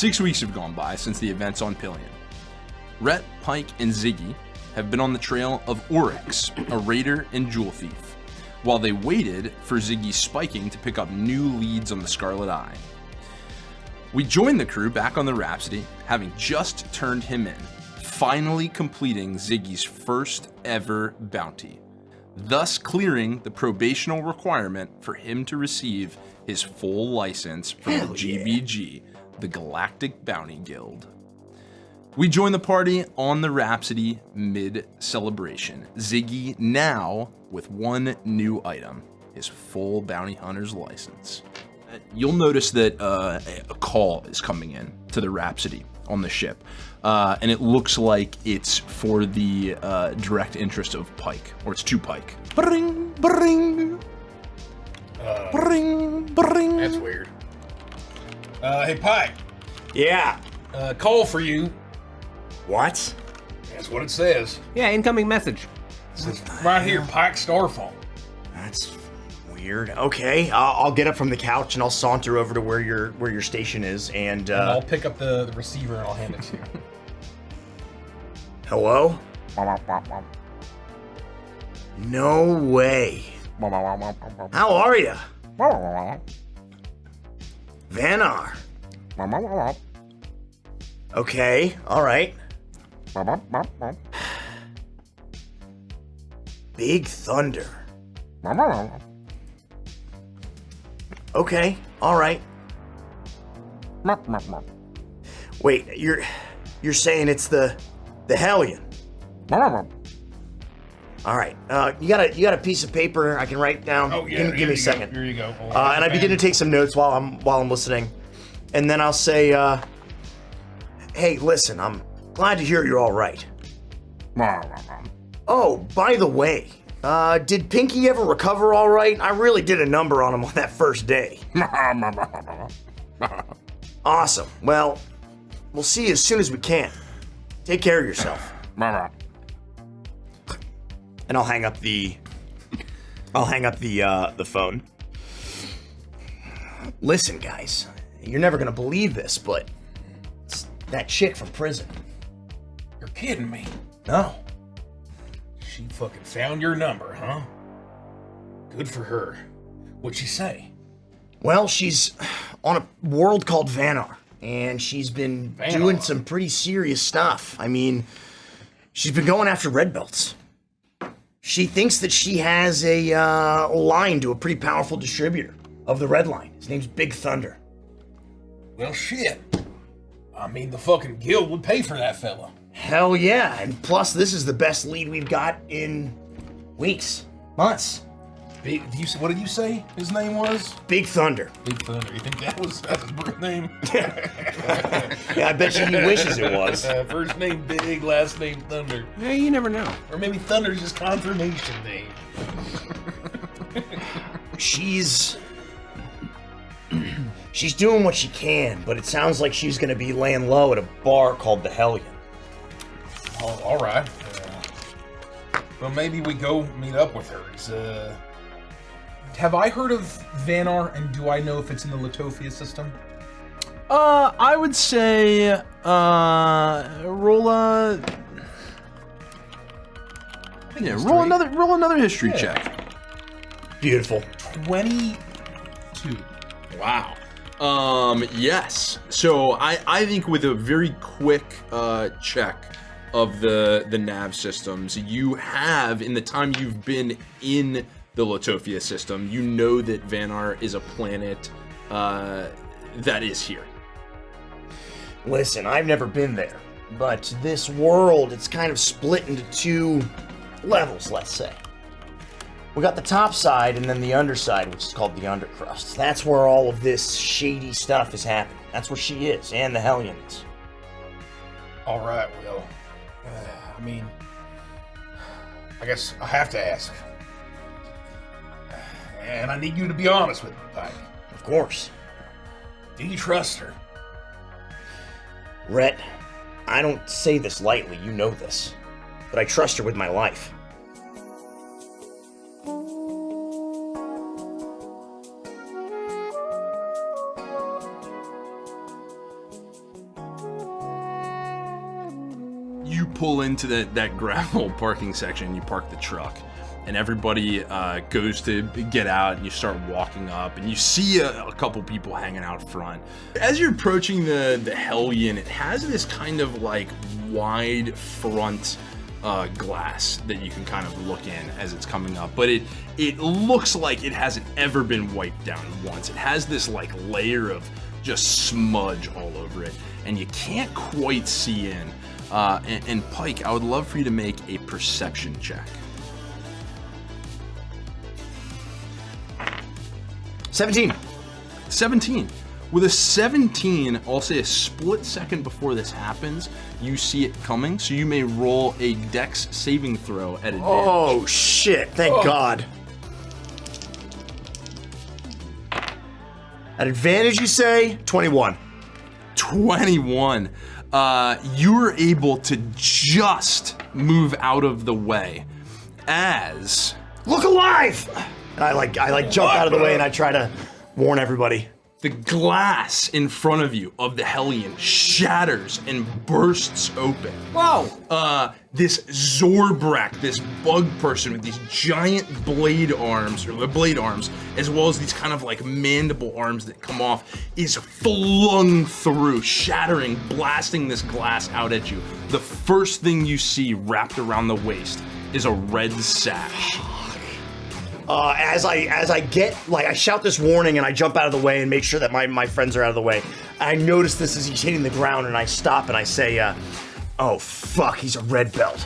6 weeks have gone by since the events on Pillion. Rhett, Pike, and Ziggy have been on the trail of Oryx, a raider and jewel thief, while they waited for Ziggy's spiking to pick up new leads on the Scarlet Eye. We joined the crew back on the Rhapsody, having just turned him in, finally completing Ziggy's first ever bounty, thus clearing the probational requirement for him to receive his full license from the GBG, the Galactic Bounty Guild. We join the party on the Rhapsody mid-celebration. Ziggy now with one new item, his full bounty hunter's license. You'll notice that a call is coming in to the Rhapsody on the ship, and it looks like it's for the direct interest of Pike, or it's to Pike. Bring, bring, bring, bring. That's weird. Hey, Pike. Yeah. Call for you. What? That's what it says. Yeah, incoming message. It says right here, Pike Starfall. That's weird. Okay, I'll get up from the couch and I'll saunter over to where your station is, and I'll pick up the receiver and I'll hand it to you. Hello? No way. How are ya? Vanar. Okay, all right. Big Thunder. Okay, all right. Wait, you're saying it's the Hellion? All right. You got a piece of paper I can write down? Oh yeah. Give me a second. Here you go. And I begin to take some notes while I'm listening, and then I'll say, "Hey, listen, I'm glad to hear you're all right. Oh, by the way, did Pinky ever recover all right? I really did a number on him on that first day." Awesome. Well, we'll see you as soon as we can. Take care of yourself. And I'll hang up the phone. Listen, guys, you're never gonna believe this, but it's that chick from prison. You're kidding me. No. She fucking found your number, huh? Good for her. What'd she say? Well, she's on a world called Vanar, and she's been doing some pretty serious stuff. I mean, she's been going after red belts. She thinks that she has a line to a pretty powerful distributor of the red line. His name's Big Thunder. Well, shit. I mean, the fucking guild would pay for that fella. Hell yeah, and plus this is the best lead we've got in weeks, months. What did you say his name was? Big Thunder. Big Thunder. You think that's his birth name? Yeah, I bet you he wishes it was. First name Big, last name Thunder. Yeah, you never know. Or maybe Thunder's his confirmation name. She's doing what she can, but it sounds like she's gonna be laying low at a bar called the Hellion. Oh, all right. Well, maybe we go meet up with her. Have I heard of Vanar, and do I know if it's in the Latofia system? I would say, roll another history check. Beautiful. 22. Wow. Yes. So I think with a very quick check of the nav systems, you have, in the time you've been in the Latofia system, you know that Vanar is a planet that is here. Listen, I've never been there, but this world, it's kind of split into two levels, let's say. We got the top side and then the underside, which is called the undercrust. That's where all of this shady stuff is happening. That's where she is, and the Hellions. All right, well, I mean, I guess I have to ask. And I need you to be honest with me, Pike. Of course. Do you trust her? Rhett, I don't say this lightly, you know this. But I trust her with my life. pull into that gravel parking section. You park the truck, and everybody goes to get out, and you start walking up, and you see a couple people hanging out front. As you're approaching the Hellion, it has this kind of like wide front glass that you can kind of look in as it's coming up, but it looks like it hasn't ever been wiped down once. It has this like layer of just smudge all over it, and you can't quite see in. And Pike, I would love for you to make a perception check. 17. 17. With a 17, I'll say a split second before this happens, you see it coming, so you may roll a dex saving throw at advantage. Oh, shit. Thank God. At advantage, you say? 21. 21. You're able to just move out of the way as... Look alive! And I jump out of the way and I try to warn everybody. The glass in front of you of the Hellion shatters and bursts open. Whoa! This Zorbrak, this bug person with these giant blade arms, as well as these kind of like mandible arms that come off, is flung through, shattering, blasting this glass out at you. The first thing you see wrapped around the waist is a red sash. As I get, like, I shout this warning and I jump out of the way and make sure that my friends are out of the way. I notice this as he's hitting the ground and I stop and I say, oh fuck, he's a red belt.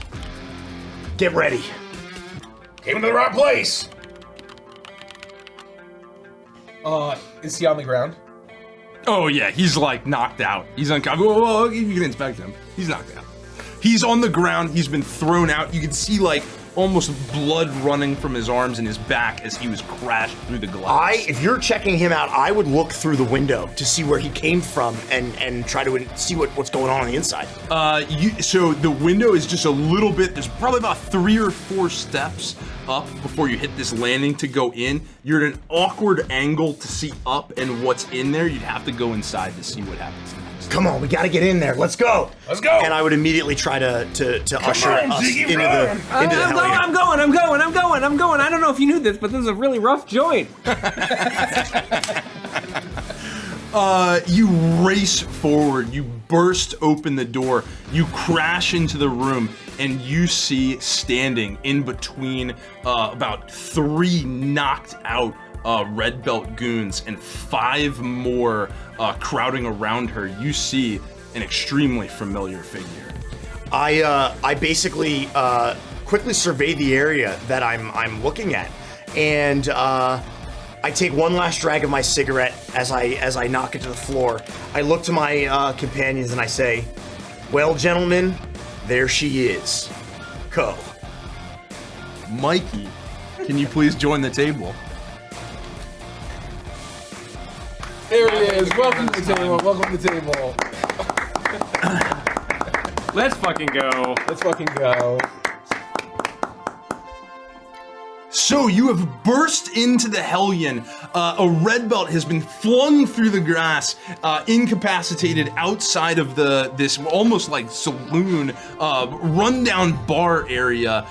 Get ready. Came to the right place. Is he on the ground? Oh yeah, he's like knocked out. He's unconscious. Whoa, you can inspect him. He's knocked out. He's on the ground. He's been thrown out. You can see like almost blood running from his arms and his back as he was crashed through the glass. If you're checking him out, I would look through the window to see where he came from and try to see what's going on the inside. So the window is just a little bit, there's probably about 3 or 4 steps up before you hit this landing to go in. You're at an awkward angle to see up and what's in there. You'd have to go inside to see what happens next. Come on, we gotta get in there. Let's go. Let's go. And I would immediately try to usher us into the Hellion. I'm going. I don't know if you knew this, but this is a really rough joint. You race forward, you burst open the door, you crash into the room, and you see standing in between about 3 knocked out red belt goons and 5 more crowding around her. You see an extremely familiar figure. I basically quickly survey the area that I'm looking at, and I take one last drag of my cigarette as I knock it to the floor. I look to my companions and I say, "Well, gentlemen, there she is, Ko." Mikey, can you please join the table? There he is. Welcome to the table. Welcome to the table. Let's fucking go. Let's fucking go. So you have burst into the Hellion. A red belt has been flung through the grass, incapacitated outside of this almost like saloon, rundown bar area.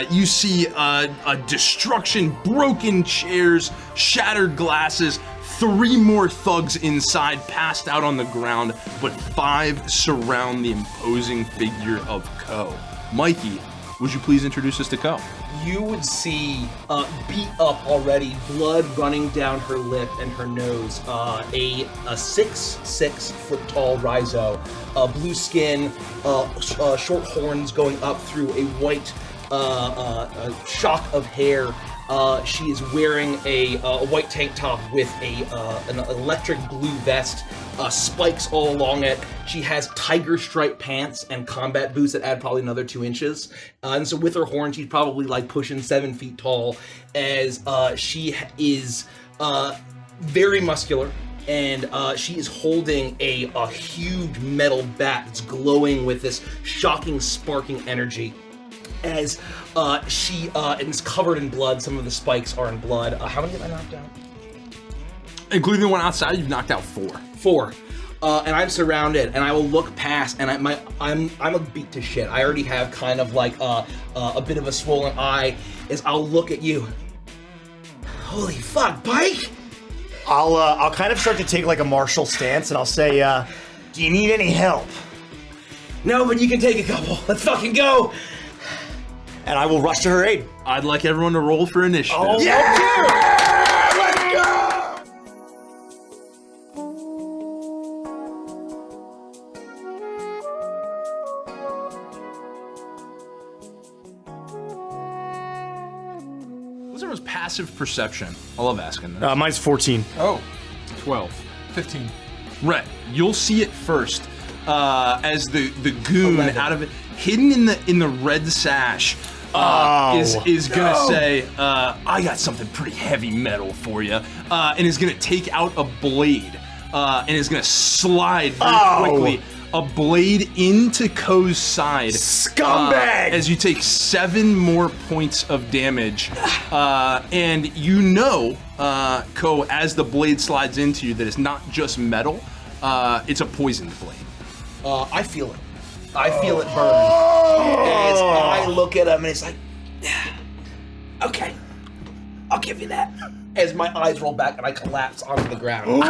You see destruction, broken chairs, shattered glasses. 3 more thugs inside, passed out on the ground, but 5 surround the imposing figure of Ko. Mikey, would you please introduce us to Ko? You would see beat up already, blood running down her lip and her nose. A 6 foot tall Rhizo, blue skin, short horns going up through a white shock of hair. She is wearing a white tank top with an electric blue vest, spikes all along it. She has tiger stripe pants and combat boots that add probably another 2 inches. And so with her horn, she's probably like pushing 7 feet tall, as she is very muscular. And she is holding a huge metal bat that's glowing with this shocking, sparking energy. As she is covered in blood. Some of the spikes are in blood. How many have I knocked out? Including the one outside, you've knocked out 4. 4. and I'm surrounded, and I will look past, and I'm a beat to shit. I already have kind of like a bit of a swollen eye. As I'll look at you. Holy fuck, Pike! I'll kind of start to take like a martial stance, and I'll say, do you need any help? No, but you can take a couple. Let's fucking go! And I will rush to her aid. I'd like everyone to roll for initiative. Oh, Yeah! Let's go! What's everyone's passive perception? I love asking this. Mine's 14. Oh, 12. 15. Rhett, you'll see it first as the goon 11. out of it, hidden in the red sash, is gonna say, "I got something pretty heavy metal for you," and is gonna take out a blade and is gonna slide very quickly a blade into Ko's side. Scumbag! As you take 7 more points of damage, and you know, Ko, as the blade slides into you, that it's not just metal. It's a poisoned blade. I feel it. I feel it burn. As I look at him, and it's like, yeah, okay, I'll give you that. As my eyes roll back and I collapse onto the ground.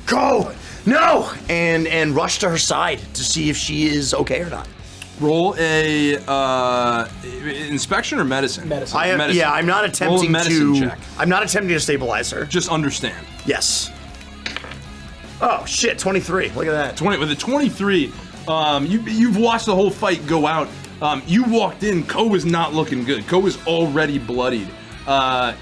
Go! No! And rush to her side to see if she is okay or not. Roll a inspection or medicine. Medicine. Medicine. Yeah, I'm not Roll a attempting medicine to. check. I'm not attempting to stabilize her. Just understand. Yes. Oh shit! 23. Look at that. 20 with a 23. You've watched the whole fight go out. You walked in. Ko was not looking good. Ko was already bloodied.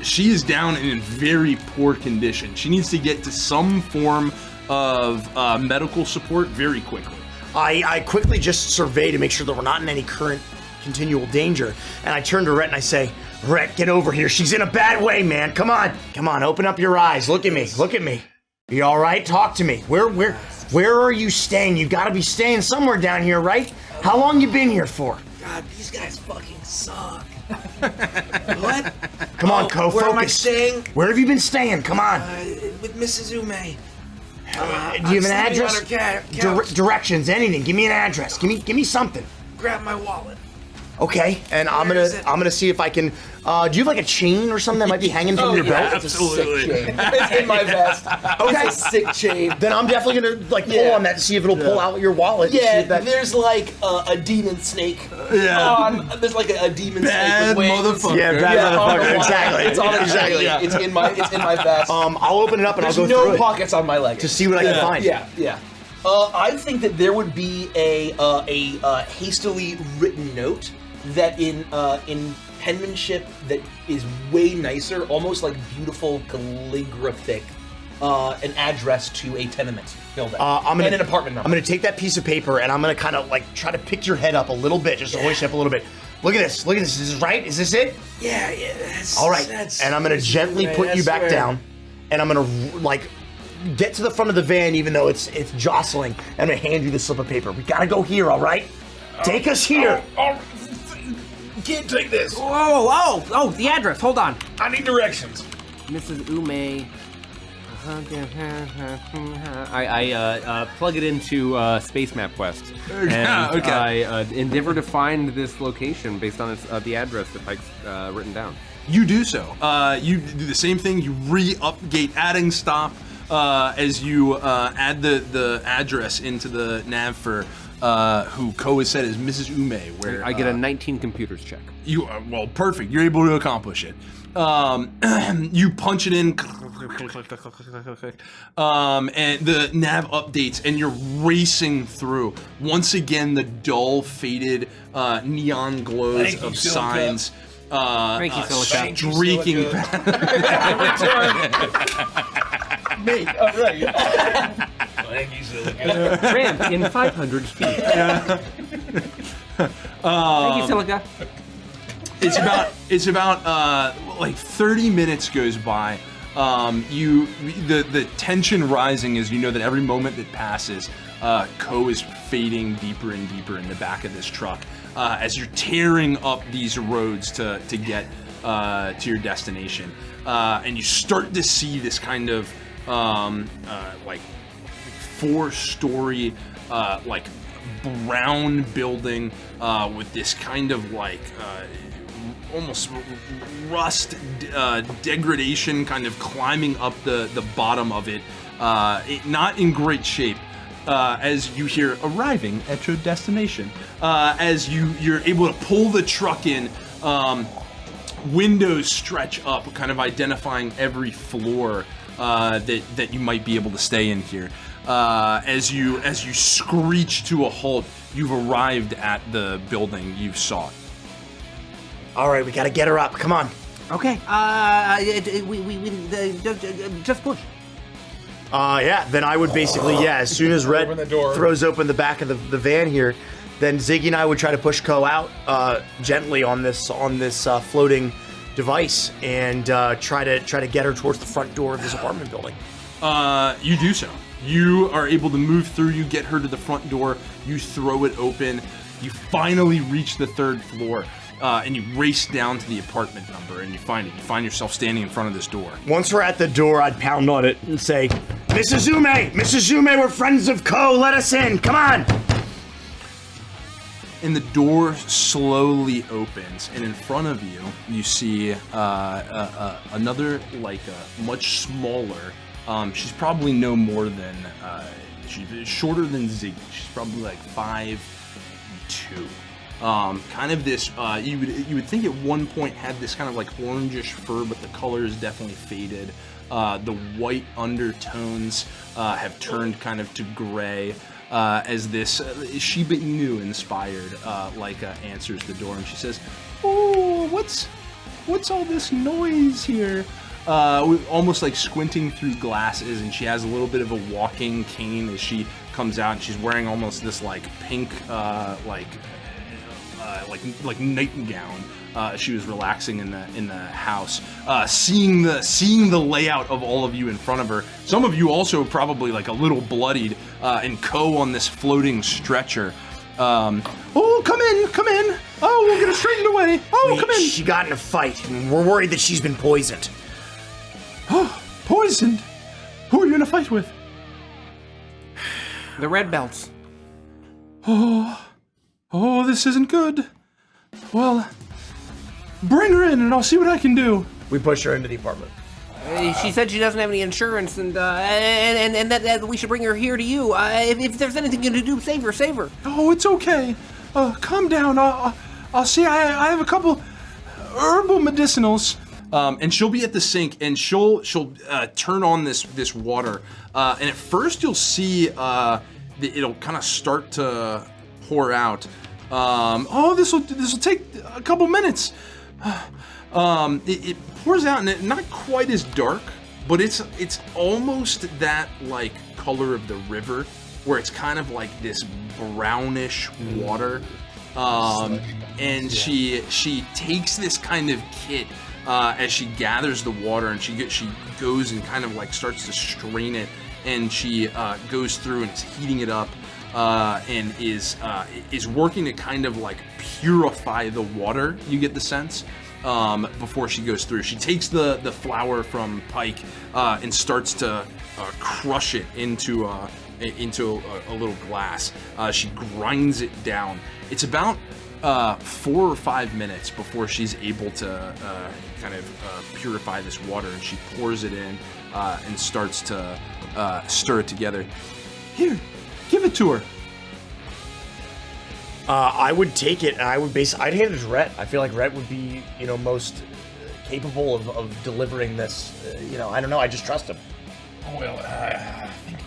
She is down and in very poor condition. She needs to get to some form of medical support very quickly. I quickly just survey to make sure that we're not in any current continual danger, and I turn to Rhett and I say, "Rhett, get over here. She's in a bad way, man. Come on, open up your eyes. Look at me. You all right? Talk to me. Where are you staying? You got to be staying somewhere down here, right? How long you been here for?" God, these guys fucking suck. What? Come on, Ko, Where am I focus. staying? Where have you been staying? Come on. With Mrs. Ume. Do you have an address? Directions, anything. Give me an address. Give me something. Grab my wallet. Okay, and I'm Where is it? gonna see if I can. Do you have like a chain or something that might be hanging from your belt? It's a sick chain. It's in my vest. Okay. It's a sick chain. Then I'm definitely gonna like pull on that to see if it'll pull out your wallet. and see Yeah, if that- there's like a demon snake. Yeah. There's like a demon Bad snake with wings. motherfucker. Yeah, bad Yeah, on the motherfucker. wall. Exactly. It's on exactly. Yeah. It's in my vest. I'll open it up and There's I'll go no through it pockets on my leg to see what I can find. Yeah. I think that there would be a hastily written note that in penmanship that is way nicer, almost like beautiful calligraphic, an address to a tenement building and an apartment number. I'm gonna take that piece of paper and I'm gonna kind of like try to pick your head up a little bit, just to hoist you up a little bit. Look at this. Is this right? Is this it? Yeah. That's, All right. That's, And I'm gonna gently right, put you that's back right. down, and I'm gonna like get to the front of the van, even though it's jostling. And I'm gonna hand you the slip of paper. We gotta go here, all right? Take us here. Can't take this. Oh, the address. Hold on. I need directions. Mrs. Ume. I plug it into Space Map Quest. And okay. I endeavor to find this location based on the address that Pike's written down. You do so. You do the same thing. You re-upgate adding stop as you add the address into the nav for who Ko has said is Mrs. Ume. Where I get a 19 computers check. You are, well, perfect. You're able to accomplish it. You punch it in, and the nav updates, and you're racing through. Once again, the dull, faded neon glows Thank you, of Silica. signs. Thank you, Silica. Streaking. Me. All right. Thank you, Silica. Ramp in 500 feet. Thank you, Silica. It's about like 30 minutes goes by. The tension rising as you know that every moment that passes, Ko is fading deeper and deeper in the back of this truck as you're tearing up these roads to get to your destination, and you start to see this kind of like 4-story, like brown building with this kind of like almost rust degradation kind of climbing up the bottom of it, not in great shape. As you hear arriving at your destination, as you're able to pull the truck in, windows stretch up, kind of identifying every floor that you might be able to stay in here. As you screech to a halt, you've arrived at the building you sought. All right, we gotta get her up. Come on. Okay. Just push. Yeah, then I would basically, as soon as Red Open the door. throws open the back of the van here, then Ziggy and I would try to push Ko out gently on this floating device and try to get her towards the front door of this apartment building. You do so. You are able to move through, you get her to the front door, you throw it open, you finally reach the 3rd floor, and you race down to the apartment number, and you find it. You find yourself standing in front of this door. Once we're at the door, I'd pound on it and say, Mrs. Zume, we're friends of Ko, let us in, come on! And the door slowly opens, and in front of you, you see another, like, much smaller. She's probably no more than, she's shorter than Ziggy. She's probably like 5'2". Kind of this, you would think at one point had this kind of like orangish fur, but the color is definitely faded. The white undertones have turned kind of to gray. As this Shiba Inu inspired answers the door, and she says, "Oh, what's all this noise here?" Almost like squinting through glasses, and she has a little bit of a walking cane as she comes out, and she's wearing almost this like pink like nightgown. She was relaxing in the house, seeing the layout of all of you in front of her. Some of you also probably like a little bloodied, and Ko on this floating stretcher. Oh, come in! Oh, we'll get her straightened away. Oh, come in! She got in a fight, and we're worried that she's been poisoned. Oh, poisoned? Who are you in a fight with? The red belts. Oh, this isn't good. Well, bring her in and I'll see what I can do. We push her into the apartment. She said she doesn't have any insurance, and that we should bring her here to you. If there's anything you can do, save her. Oh, it's okay. Calm down. I'll see. I have a couple herbal medicinals. And she'll be at the sink, and she'll turn on this water. And at first, you'll see it'll kind of start to pour out. This will take a couple minutes. It pours out, and it's not quite as dark, but it's almost that like color of the river, where it's kind of like this brownish water. And she takes this kind of kit as she gathers the water, and she goes and kind of like starts to strain it, and she goes through and is heating it up. And is working to kind of like purify the water, you get the sense, before she goes through. She takes the flour from Pike and starts to crush it into a little glass. She grinds it down. It's about 4 or 5 minutes before she's able to kind of purify this water, and she pours it in and starts to stir it together. Here, give it to her. I would take it, and I'd hand it to Rhett. I feel like Rhett would be, most capable of delivering this. I don't know. I just trust him. Well, I think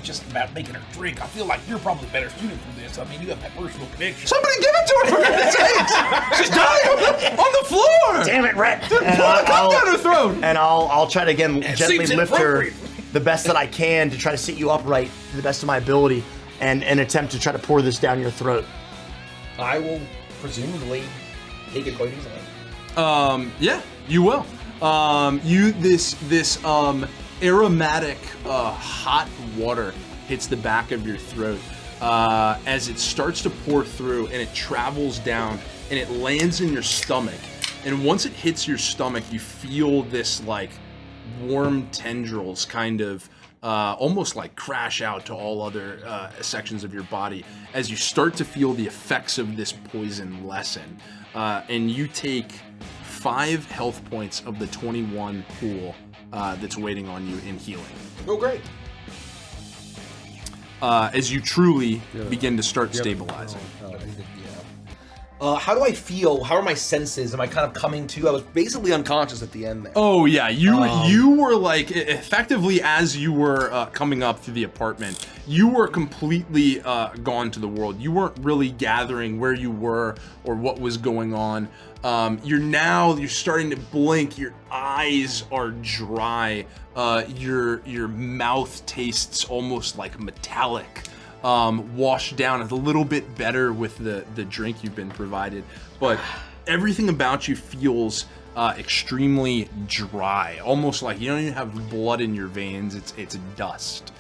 just about making her drink. I feel like you're probably better suited for this. I mean, you have that personal connection. Somebody give it to her, for goodness sakes! She's dying on the floor! Damn it, Rhett! Pour a cup down her throat! And I'll try to again gently seems lift her inappropriate. the best that I can to try to sit you upright to the best of my ability, and attempt to try to pour this down your throat. I will presumably take it quite easily. Yeah, you will. This aromatic hot water hits the back of your throat as it starts to pour through, and it travels down and it lands in your stomach. And once it hits your stomach, you feel this like warm tendrils kind of almost like crash out to all other sections of your body as you start to feel the effects of this poison lessen. And you take 5 health points of the 21 pool that's waiting on you in healing. Oh, great. As you truly begin to start stabilizing. How do I feel? How are my senses? Am I kind of coming to? I was basically unconscious at the end there. Oh yeah, you were like effectively as you were coming up through the apartment, you were completely gone to the world. You weren't really gathering where you were or what was going on. You're starting to blink. Your eyes are dry. Your mouth tastes almost like metallic. Washed down a little bit better with the drink you've been provided, but everything about you feels extremely dry, almost like you don't even have blood in your veins. It's dust.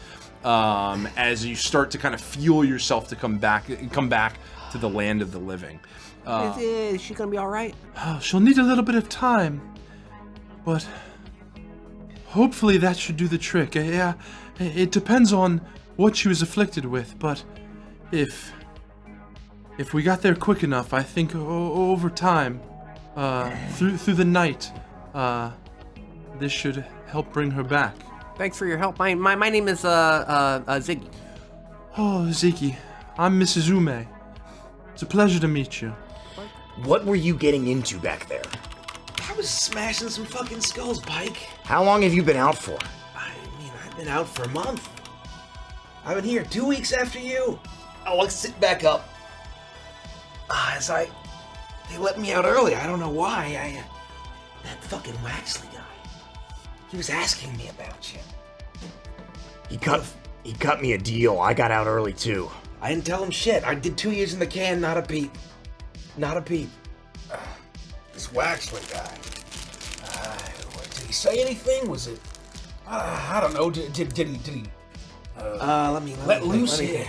As you start to kind of feel yourself to come back to the land of the living. Is she gonna be all right? She'll need a little bit of time, but hopefully that should do the trick. Yeah, it depends on what she was afflicted with, but if we got there quick enough, I think over time, through the night, this should help bring her back. Thanks for your help. My name is Ziggy. Oh, Ziggy, I'm Mrs. Ume. It's a pleasure to meet you. What were you getting into back there? I was smashing some fucking skulls, Pike. How long have you been out for? I mean, I've been out for a month. I've been here 2 weeks after you. Oh, let's sit back up. They let me out early. I don't know why. That fucking Waxley guy. He was asking me about you. He cut me a deal. I got out early too. I didn't tell him shit. I did 2 years in the can, not a peep. Not a peep. This Waxley guy. Did he say anything? Was it? I don't know. Did he? Let loose here.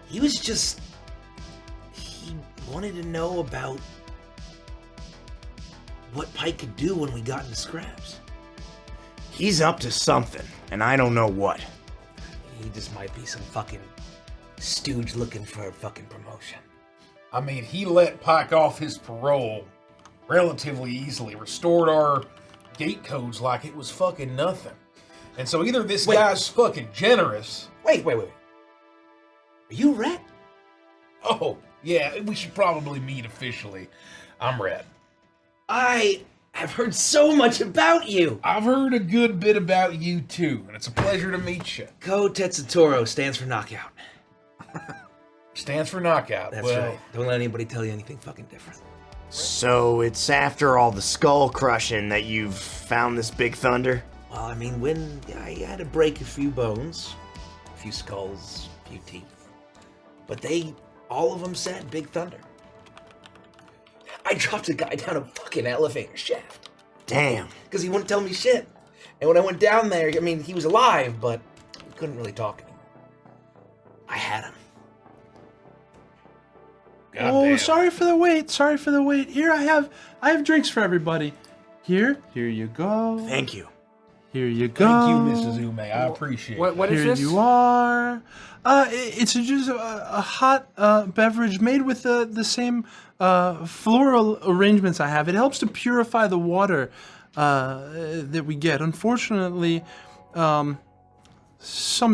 He was just. He wanted to know about what Pike could do when we got into scraps. He's up to something, and I don't know what. He just might be some fucking stooge looking for a fucking promotion. I mean, he let Pike off his parole relatively easily, restored our gate codes like it was fucking nothing. And so either this guy's fucking generous. Wait. Are you Rhett? Oh, yeah, we should probably meet officially. I'm Rhett. I have heard so much about you. I've heard a good bit about you too, and it's a pleasure to meet you. Ko Tetsutoro stands for knockout. Stands for knockout. That's right. Don't let anybody tell you anything fucking different. So it's after all the skull crushing that you've found this big thunder? Well, I mean, when I had to break a few bones, a few skulls, a few teeth, but all of them said Big Thunder. I dropped a guy down a fucking elevator shaft. Damn. Because he wouldn't tell me shit. And when I went down there, I mean, he was alive, but we couldn't really talk anymore. I had him. Oh, sorry for the wait. Here I have drinks for everybody. Here you go. Thank you. Here you go. Thank you, Mrs. Ume. I appreciate it. What is Here this? you are. It's just a hot beverage made with the same floral arrangements I have. It helps to purify the water that we get. Unfortunately, some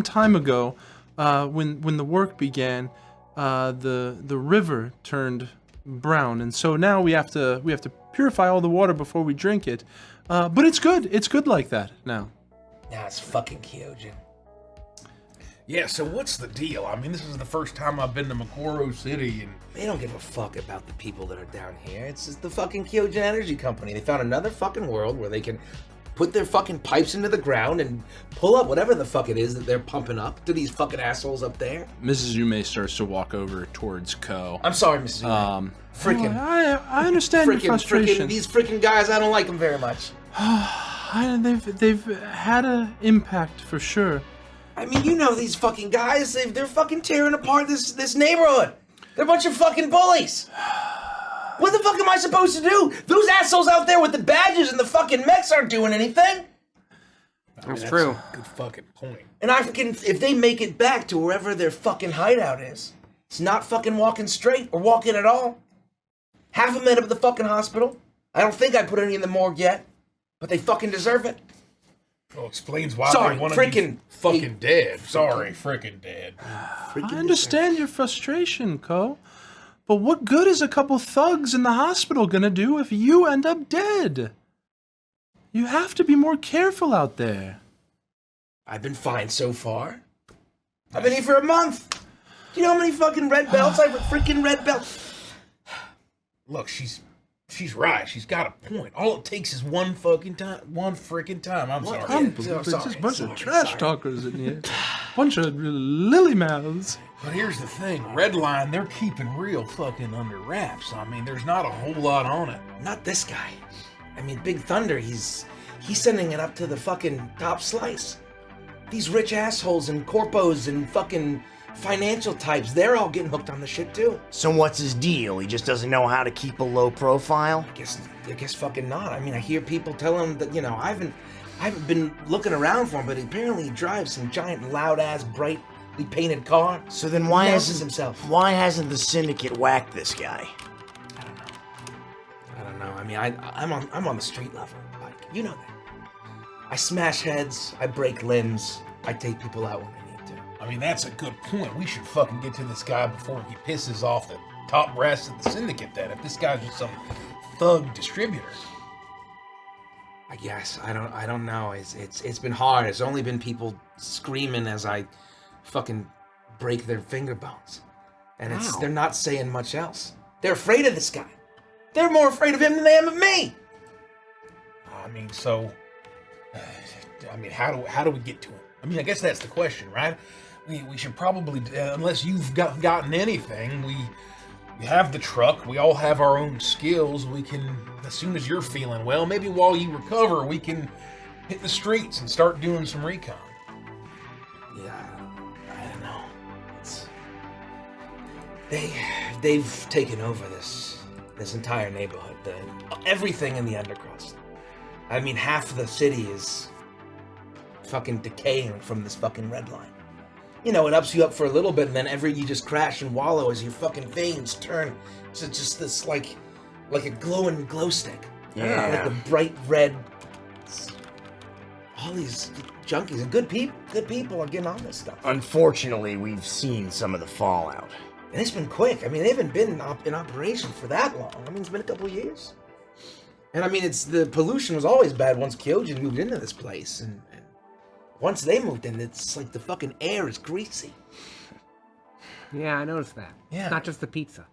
time ago, when the work began, the river turned brown, and so now we have to purify all the water before we drink it. But it's good. It's good like that now. Nah, it's fucking Kyojin. Yeah, so what's the deal? I mean, this is the first time I've been to Makoro City, and They don't give a fuck about the people that are down here. It's just the fucking Kyojin Energy Company. They found another fucking world where they can put their fucking pipes into the ground and pull up whatever the fuck it is that they're pumping up to these fucking assholes up there. Mrs. Yume starts to walk over towar's Ko. I'm sorry, Mrs. Ume. Frickin'. I understand your frustration. These frickin' guys, I don't like them very much. They've had an impact for sure. I mean, you know these fucking guys, they're fucking tearing apart this neighborhood. They're a bunch of fucking bullies. What the fuck am I supposed to do? Those assholes out there with the badges and the fucking mechs aren't doing anything. That's true. A good fucking point. And if they make it back to wherever their fucking hideout is, it's not fucking walking straight or walking at all. Half a minute at the fucking hospital. I don't think I put any in the morgue yet, but they fucking deserve it. Well, explains why Sorry, they want to frickin' be fucking dead. Sorry, frickin' dead. I understand your frustration, Ko. But what good is a couple thugs in the hospital gonna do if you end up dead? You have to be more careful out there. I've been fine so far. I've been here for a month. Do you know how many fucking red belts I have? Freaking red belts. Look, she's right. She's got a point. All it takes is one freaking time. I'm sorry. Unbelievable. There's just a bunch of trash talkers in here. Bunch of lily mouths. But here's the thing. Redline, they're keeping real fucking under wraps. I mean, there's not a whole lot on it. Not this guy. I mean, Big Thunder, he's sending it up to the fucking top slice. These rich assholes and corpos and fucking financial types, they're all getting hooked on the shit too. So what's his deal? He just doesn't know how to keep a low profile? I guess fucking not. I mean, I hear people tell him that, you know, I haven't been looking around for him, but apparently he drives some giant loud-ass, brightly painted car. So then why He announces hasn't himself? Why hasn't the syndicate whacked this guy? I don't know. I mean, I'm on the street level. Like, you know that. I smash heads, I break limbs, I take people out when I need to. I mean, that's a good point. We should fucking get to this guy before he pisses off the top brass of the syndicate then. If this guy's just some thug distributor. I guess. I don't know. It's been hard. It's only been people screaming as I fucking break their finger bones. And they're not saying much else. They're afraid of this guy. They're more afraid of him than they am of me. I mean, how do we get to him? I mean, I guess that's the question, right? We should probably, unless you've gotten anything, we have the truck. We all have our own skills. We can, as soon as you're feeling well, maybe while you recover, we can hit the streets and start doing some recon. Yeah, I don't know. They've taken over this entire neighborhood. Everything in the undercrust. I mean, half the city is fucking decaying from this fucking red line. You know, it ups you up for a little bit, and then you just crash and wallow as your fucking veins turn to just this like a glowing glow stick. Yeah. Like the bright red. All these junkies and good people are getting on this stuff. Unfortunately, we've seen some of the fallout. And it's been quick. I mean, they haven't been in operation for that long. I mean, it's been a couple of years. And I mean, the pollution was always bad once Kyojin moved into this place, and once they moved in, it's like the fucking air is greasy. Yeah, I noticed that. Yeah. It's not just the pizza.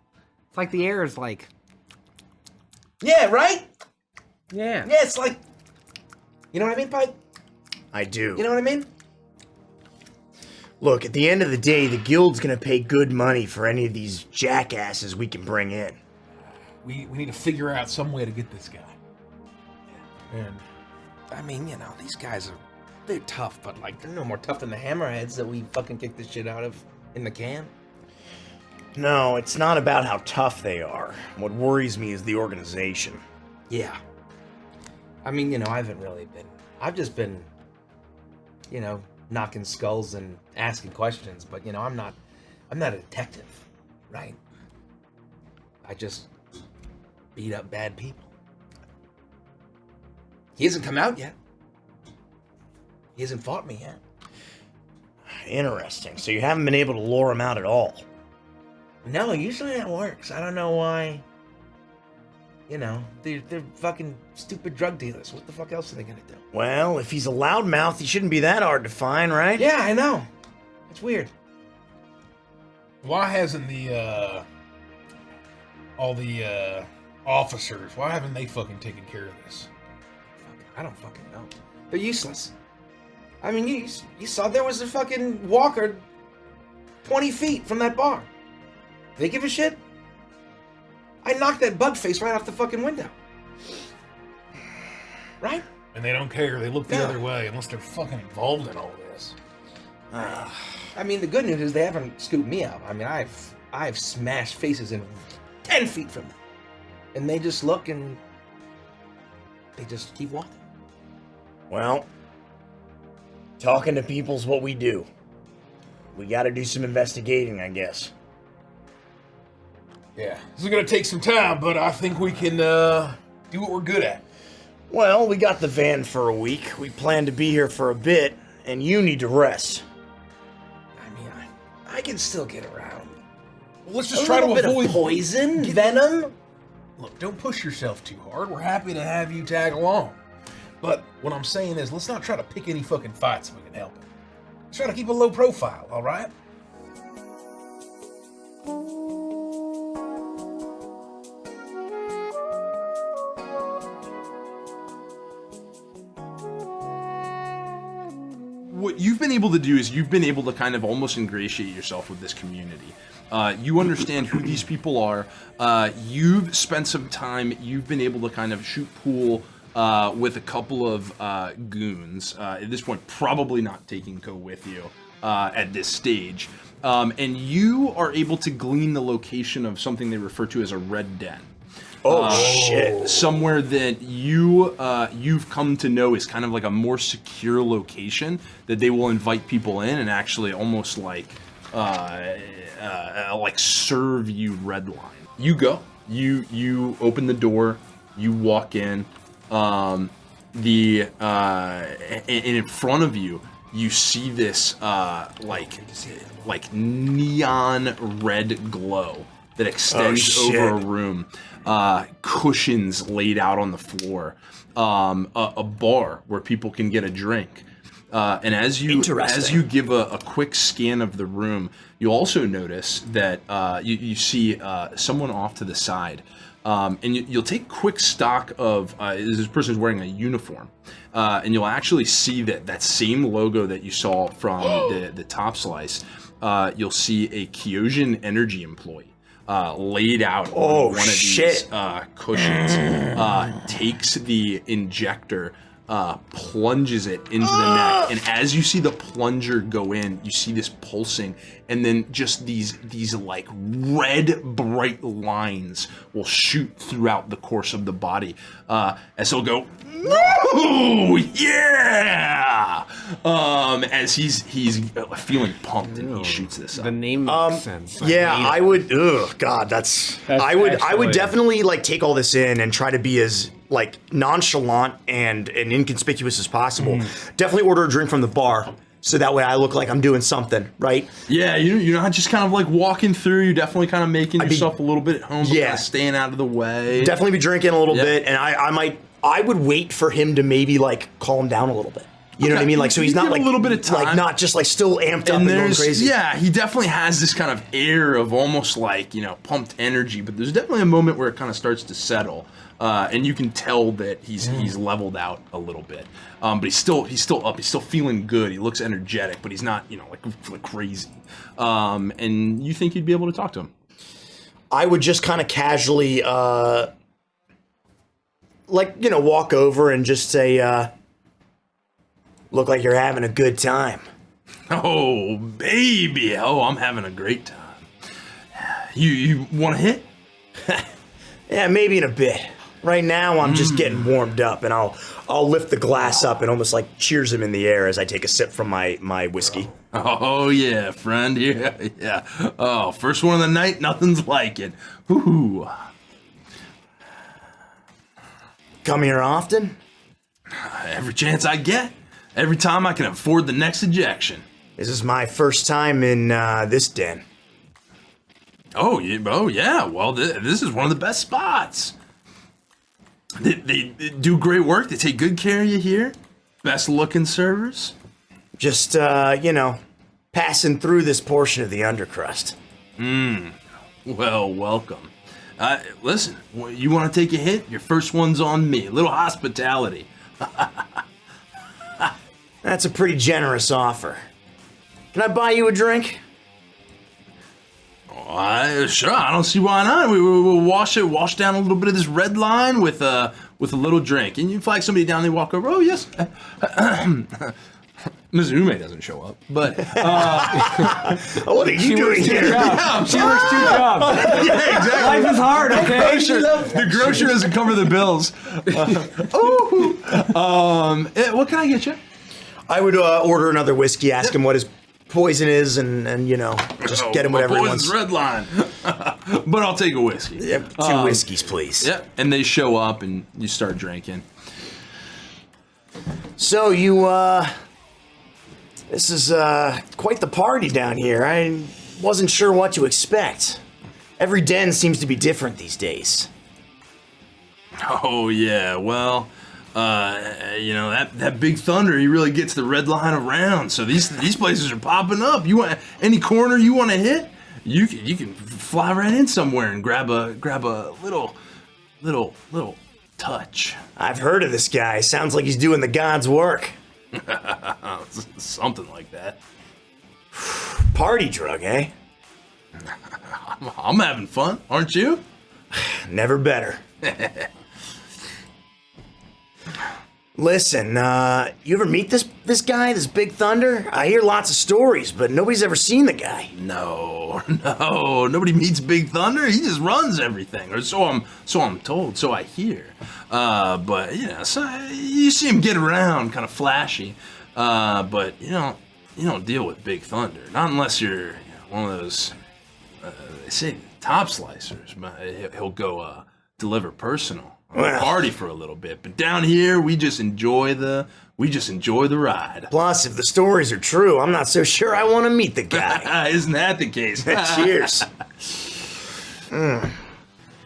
It's like the air is like... Yeah, right? Yeah. Yeah, it's like... You know what I mean, Pike? I do. You know what I mean? Look, at the end of the day, the guild's gonna pay good money for any of these jackasses we can bring in. We need to figure out some way to get this guy. And I mean, you know, these guys they're tough, but like, they're no more tough than the hammerheads that we fucking kick the shit out of in the can. No, it's not about how tough they are. What worries me is the organization. Yeah. I mean, you know, I've just been, you know, knocking skulls and asking questions, but you know, I'm not a detective, right? I just beat up bad people. He hasn't come out yet. He hasn't fought me yet. Interesting. So you haven't been able to lure him out at all? No, usually that works. I don't know why. You know, they're fucking stupid drug dealers. What the fuck else are they gonna do? Well, if he's a loudmouth, he shouldn't be that hard to find, right? Yeah, I know. It's weird. why hasn't all the officers, why haven't they fucking taken care of this? I don't fucking know. They're useless. I mean, you saw there was a fucking walker 20 feet from that bar. Do they give a shit? I knocked that bug face right off the fucking window. Right? And they don't care. They look the No. other way unless they're fucking involved in all this. I mean, the good news is they haven't scooped me up. I mean, I've smashed faces in 10 feet from them. And they just look and they just keep walking. Well, Talking to people's what we do. We gotta do some investigating, I guess. Yeah, this is gonna take some time, but I think we can do what we're good at. Well, we got the van for a week. We plan to be here for a bit, and you need to rest. I mean, I can still get around. Well, let's just try to bit avoid of poison, venom. Look, don't push yourself too hard. We're happy to have you tag along. But what I'm saying is, let's not try to pick any fucking fights if we can help it. Let's try to keep a low profile, all right? What you've been able to do is you've been able to kind of almost ingratiate yourself with this community. You understand who these people are. You've spent some time. You've been able to kind of shoot pool with a couple of goons. At this point, probably not taking Ko with you at this stage. And you are able to glean the location of something they refer to as a red den. Oh, shit. Somewhere that you've come to know is kind of like a more secure location that they will invite people in and actually almost like serve you red line. You go. You open the door. You walk in. And in front of you, you see this like neon red glow that extends over a room. Cushions laid out on the floor, a bar where people can get a drink. And as you give a quick scan of the room, you also notice that you see someone off to the side. And you'll take quick stock of this person is wearing a uniform, and you'll actually see that same logo that you saw from the top slice. You'll see a Kyojin Energy employee laid out on one of these cushions. Takes the injector, plunges it into the neck, and as you see the plunger go in, you see this pulsing, and then just these like red bright lines will shoot throughout the course of the body, as he'll go, "Woo, yeah!" As he's feeling pumped and he shoots this up. The name makes sense. Yeah, I would. Ugh, God, I would definitely like take all this in and try to be as like nonchalant and inconspicuous as possible. Definitely order a drink from the bar, so that way I look like I'm doing something, right? Yeah, you're not just kind of like walking through. You're definitely kind of making yourself a little bit at home, but kind of staying out of the way. Definitely be drinking a little bit, and I would wait for him to maybe like calm down a little bit. You know what I mean? Like, so he's not like a little bit of time, like not just like still amped up and going crazy. Yeah, he definitely has this kind of air of almost like, pumped energy, but there's definitely a moment where it kind of starts to settle. And you can tell that he's leveled out a little bit, but he's still up. He's still feeling good. He looks energetic, but he's not like crazy. And you think you'd be able to talk to him? I would just kind of casually, walk over and just say, "Look like you're having a good time." Oh baby, I'm having a great time. You want to hit? Yeah, maybe in a bit. Right now, I'm just getting warmed up, and I'll lift the glass up and almost like cheers him in the air as I take a sip from my whiskey. Oh yeah, friend. Yeah. Oh, first one of the night. Nothing's like it. Ooh. Come here often? Every chance I get. Every time I can afford the next injection. This is my first time in this den. Oh yeah. Well, this is one of the best spots. They do great work. They take good care of you here. Best looking servers. Just passing through this portion of the undercrust. Well, welcome. Listen, you want to take a hit? Your first one's on me. A little hospitality. That's a pretty generous offer. Can I buy you a drink? Sure, I don't see why not. We'll wash down a little bit of this red line with a little drink. And you flag somebody down, they walk over. Oh, yes. Mizume doesn't show up, but what are you doing here? She works 2 jobs. Yeah, exactly. Life is hard, okay? The grocer doesn't cover the bills. What can I get you? I would order another whiskey, ask him what his poison is, and just get him whatever he wants. Red line. But I'll take a whiskey. Yep, 2 whiskeys, please. Yeah, and they show up and you start drinking. So this is quite the party down here. I wasn't sure what to expect. Every den seems to be different these days. Oh yeah, well, that Big Thunder, he really gets the red line around. So these places are popping up. You want any corner you want to hit, you can fly right in somewhere and grab a little touch. I've heard of this guy. Sounds like he's doing the God's work. Something like that. Party drug, eh? I'm having fun, aren't you? Never better. Listen, you ever meet this guy, this Big Thunder? I hear lots of stories, but nobody's ever seen the guy. No, nobody meets Big Thunder. He just runs everything, or so I'm told, so I hear. But so you see him get around, kind of flashy. But you don't deal with Big Thunder, not unless you're one of those. They say top slicers, but he'll go deliver personal. Party for a little bit, but down here we just enjoy the ride. Plus, if the stories are true, I'm not so sure I want to meet the guy. Isn't that the case? Cheers. And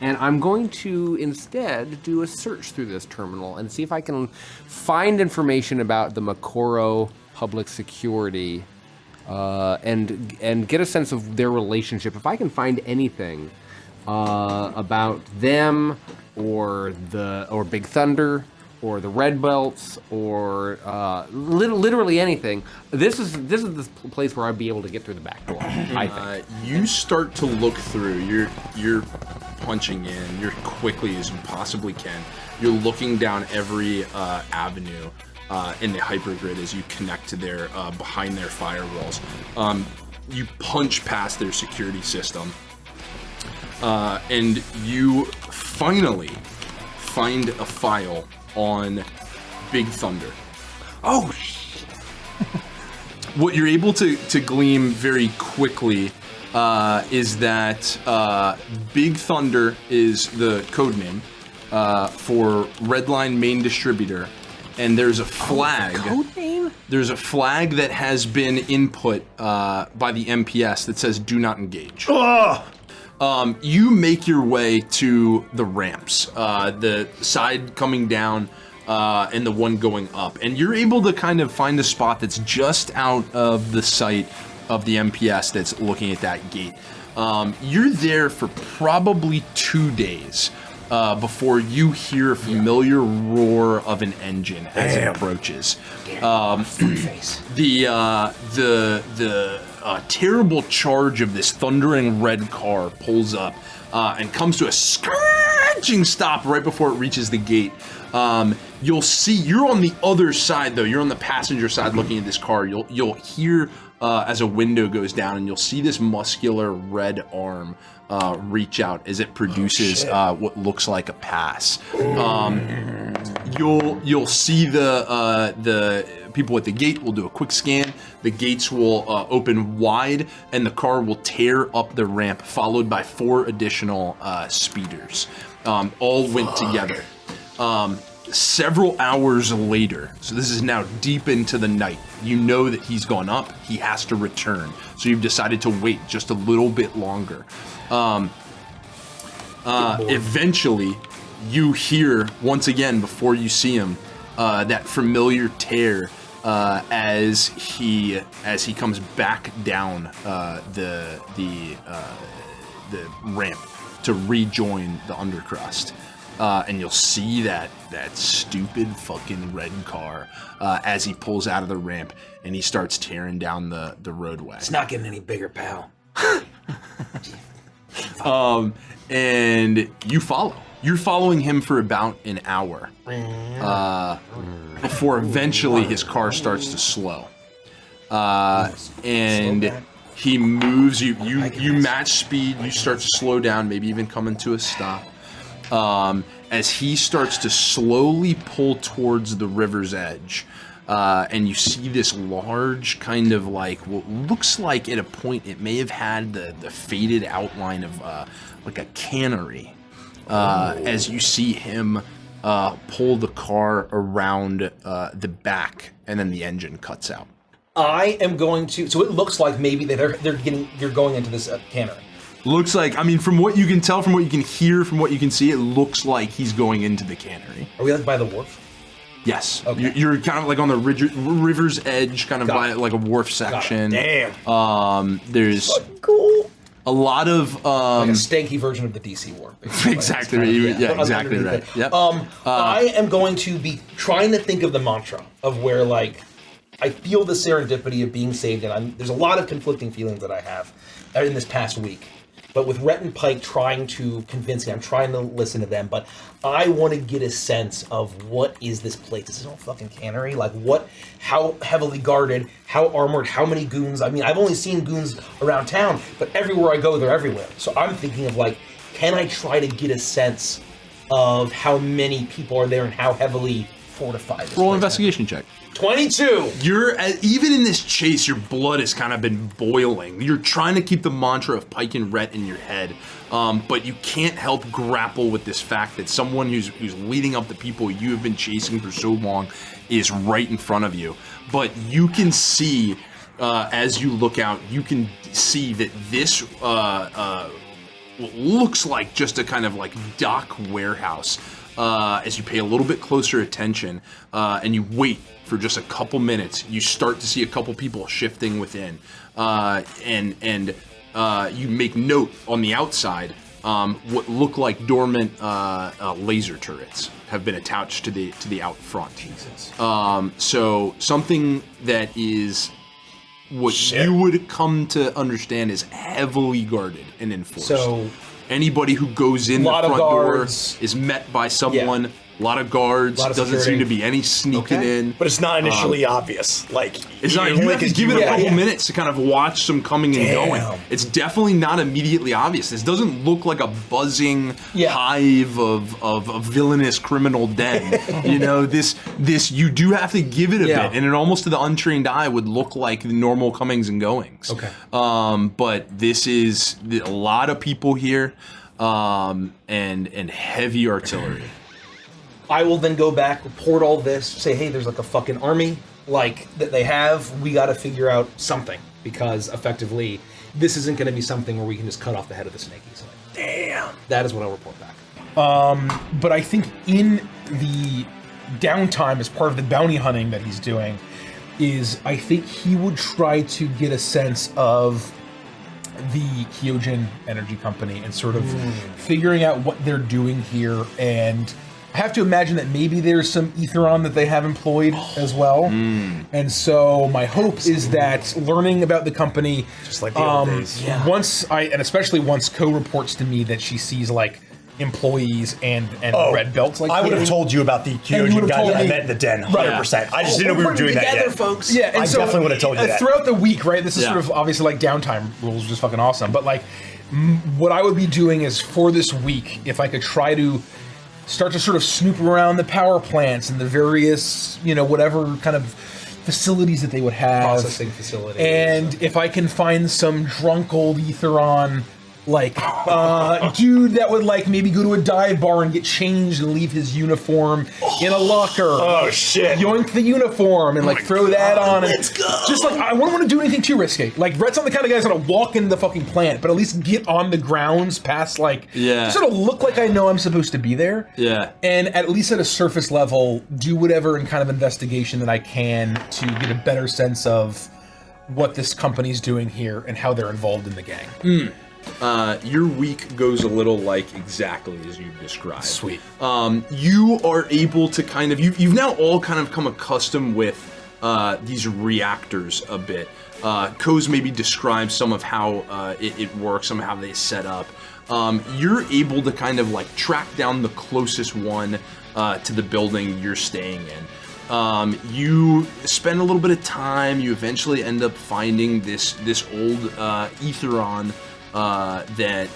I'm going to instead do a search through this terminal and see if I can find information about the Makoro Public Security and get a sense of their relationship. If I can find anything about them or Big Thunder or the Red Belts or literally anything, this is the place where I'd be able to get through the back door. I think. You start to look through. You're punching in. You're quickly as you possibly can. You're looking down every avenue in the hypergrid as you connect to their behind their firewalls. You punch past their security system. And you finally find a file on Big Thunder. Oh, shit. What you're able to glean very quickly is that Big Thunder is the code name for Redline Main Distributor, and there's a flag. Code name? There's a flag that has been input by the MPS that says "Do not engage." You make your way to the ramps, the side coming down and the one going up, and you're able to kind of find a spot that's just out of the sight of the MPS that's looking at that gate. You're there for probably 2 days before you hear a familiar roar of an engine as it approaches. The terrible charge of this thundering red car pulls up and comes to a screeching stop right before it reaches the gate. You'll see, you're on the other side though, you're on the passenger side looking at this car. You'll hear as a window goes down, and you'll see this muscular red arm reach out as it produces what looks like a pass. You'll see the people at the gate will do a quick scan. The gates will open wide, and the car will tear up the ramp, followed by 4 additional speeders. All went together. Several hours later, so this is now deep into the night, you know that he's gone up, he has to return. So you've decided to wait just a little bit longer. Eventually, you hear, once again, before you see him, that familiar tear as he comes back down the ramp to rejoin the undercrust. And you'll see that stupid fucking red car as he pulls out of the ramp and he starts tearing down the roadway. It's not getting any bigger, pal. And you follow. You're following him for about an hour before eventually his car starts to slow. And he moves. You match speed. You start to slow down, maybe even coming to a stop. As he starts to slowly pull towards the river's edge, and you see this large kind of like what looks like at a point it may have had the faded outline of like a cannery. As you see him pull the car around the back, and then the engine cuts out. I am going to. So it looks like maybe you're going into this cannery. Looks like, I mean, from what you can tell, from what you can hear, from what you can see, it looks like he's going into the cannery. Are we like by the wharf? Yes. Okay. You're kind of like on the river's edge, kind of by like a wharf section. Damn. There's Cool. a lot of Like a stanky version of the DC wharf. basically. exactly It's kind of- yeah, exactly underneath right. it. Yep. I am going to be trying to think of the mantra of where like I feel the serendipity of being saved, and there's a lot of conflicting feelings that I have in this past week. But with Rhett and Pike trying to convince me, I'm trying to listen to them, but I want to get a sense of what is this place? This is no fucking cannery. Like how heavily guarded, how armored, how many goons? I mean, I've only seen goons around town, but everywhere I go, they're everywhere. So I'm thinking of like, can I try to get a sense of how many people are there and how heavily fortified this Roll place investigation check. 22! You're even in this chase, your blood has kind of been boiling. You're trying to keep the mantra of Pike and Rhett in your head, but you can't help grapple with this fact that someone who's leading up the people you have been chasing for so long is right in front of you. But you can see, as you look out, you can see that this looks like just a kind of like dock warehouse. As you pay a little bit closer attention, and you wait for just a couple minutes, you start to see a couple people shifting within, and you make note on the outside what look like dormant laser turrets have been attached to the out front. Jesus. So something that is what you would come to understand is heavily guarded and enforced. So anybody who goes in the lot of front door guards. is met by someone. A lot of guards. Lot of Doesn't seem security. to be any sneaking in. But it's not initially obvious. Like It's not. You have to give it a couple minutes to kind of watch some coming and going. It's definitely not immediately obvious. This doesn't look like a buzzing hive of villainous criminal den. You know, this you do have to give it a bit, and it almost to the untrained eye would look like the normal comings and goings. Okay. But this is a lot of people here, and heavy artillery. I will then go back, report all this, say, hey, there's like a fucking army, like, that they have. We got to figure out something, because effectively, this isn't going to be something where we can just cut off the head of the snake easily. Damn. That is what I'll report back. But I think in the downtime, as part of the bounty hunting that he's doing, I think he would try to get a sense of the Kyojin Energy Company and sort of figuring out what they're doing here. And I have to imagine that maybe there's some Aetheron that they have employed as well. And so my hope is that learning about the company, just like the old days. and especially once Ko reports to me that she sees like employees and red belts like I would have him. told you about the Kyojin guy that I met in the den, 100%. I just didn't know we were doing that yet. Folks. Yeah, and I so, definitely would have told you that. Throughout the week, right? This is sort of obviously like downtime rules, which is fucking awesome. But like, what I would be doing is for this week, if I could try to start to sort of snoop around the power plants and the various, whatever kind of facilities that they would have. Processing facilities. And if I can find some drunk old Aetheron, like, dude that would like maybe go to a dive bar and get changed and leave his uniform in a locker. Oh shit! Yoink the uniform and like throw that on. And just like I wouldn't want to do anything too risky. Like Brett's not the kind of guy who's gonna walk into the fucking plant, but at least get on the grounds past like just sort of look like I know I'm supposed to be there. Yeah. And at least at a surface level, do whatever in kind of investigation that I can to get a better sense of what this company's doing here and how they're involved in the gang. Your week goes a little like exactly as you described. Sweet. You are able to kind of you've now all kind of come accustomed with these reactors a bit. Ko's maybe described some of how it works, some of how they set up. You're able to kind of like track down the closest one to the building you're staying in. You spend a little bit of time. You eventually end up finding this old Aetheron that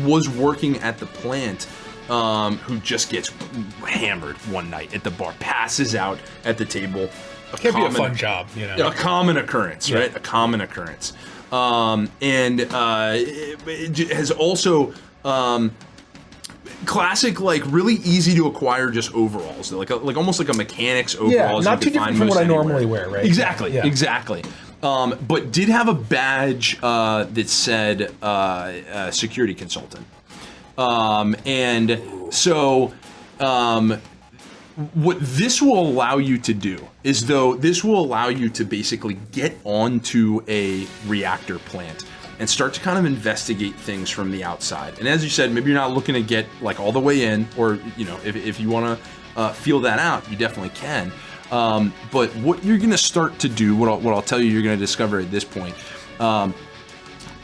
was working at the plant, who just gets hammered one night at the bar, passes out at the table. Can't be a fun job, you know. A common occurrence, right? A common occurrence. It has also classic, like really easy to acquire just overalls, like almost like a mechanic's overalls. Not too different from what I normally wear, right? Exactly, exactly. But did have a badge that said security consultant. And so what this will allow you to do is, this will allow you to basically get onto a reactor plant and start to kind of investigate things from the outside. And as you said, maybe you're not looking to get like all the way in, or if you want to feel that out, you definitely can. But what you're going to start to do, what I'll tell you, you're going to discover at this point,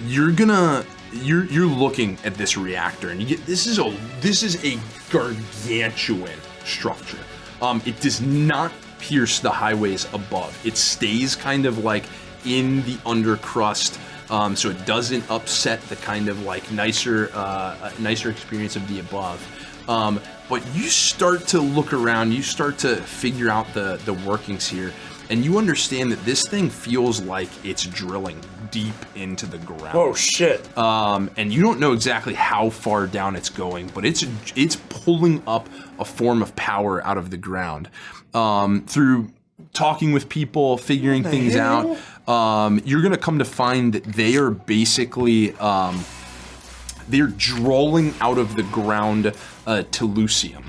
you're looking at this reactor, and this is a gargantuan structure. It does not pierce the highways above. It stays kind of like in the undercrust, so it doesn't upset the kind of like nicer experience of the above. But you start to look around, you start to figure out the workings here, and you understand that this thing feels like it's drilling deep into the ground. Oh shit. And you don't know exactly how far down it's going, but it's pulling up a form of power out of the ground. Through talking with people, figuring things out, you're gonna come to find that they are basically they're drawing out of the ground Teleucium.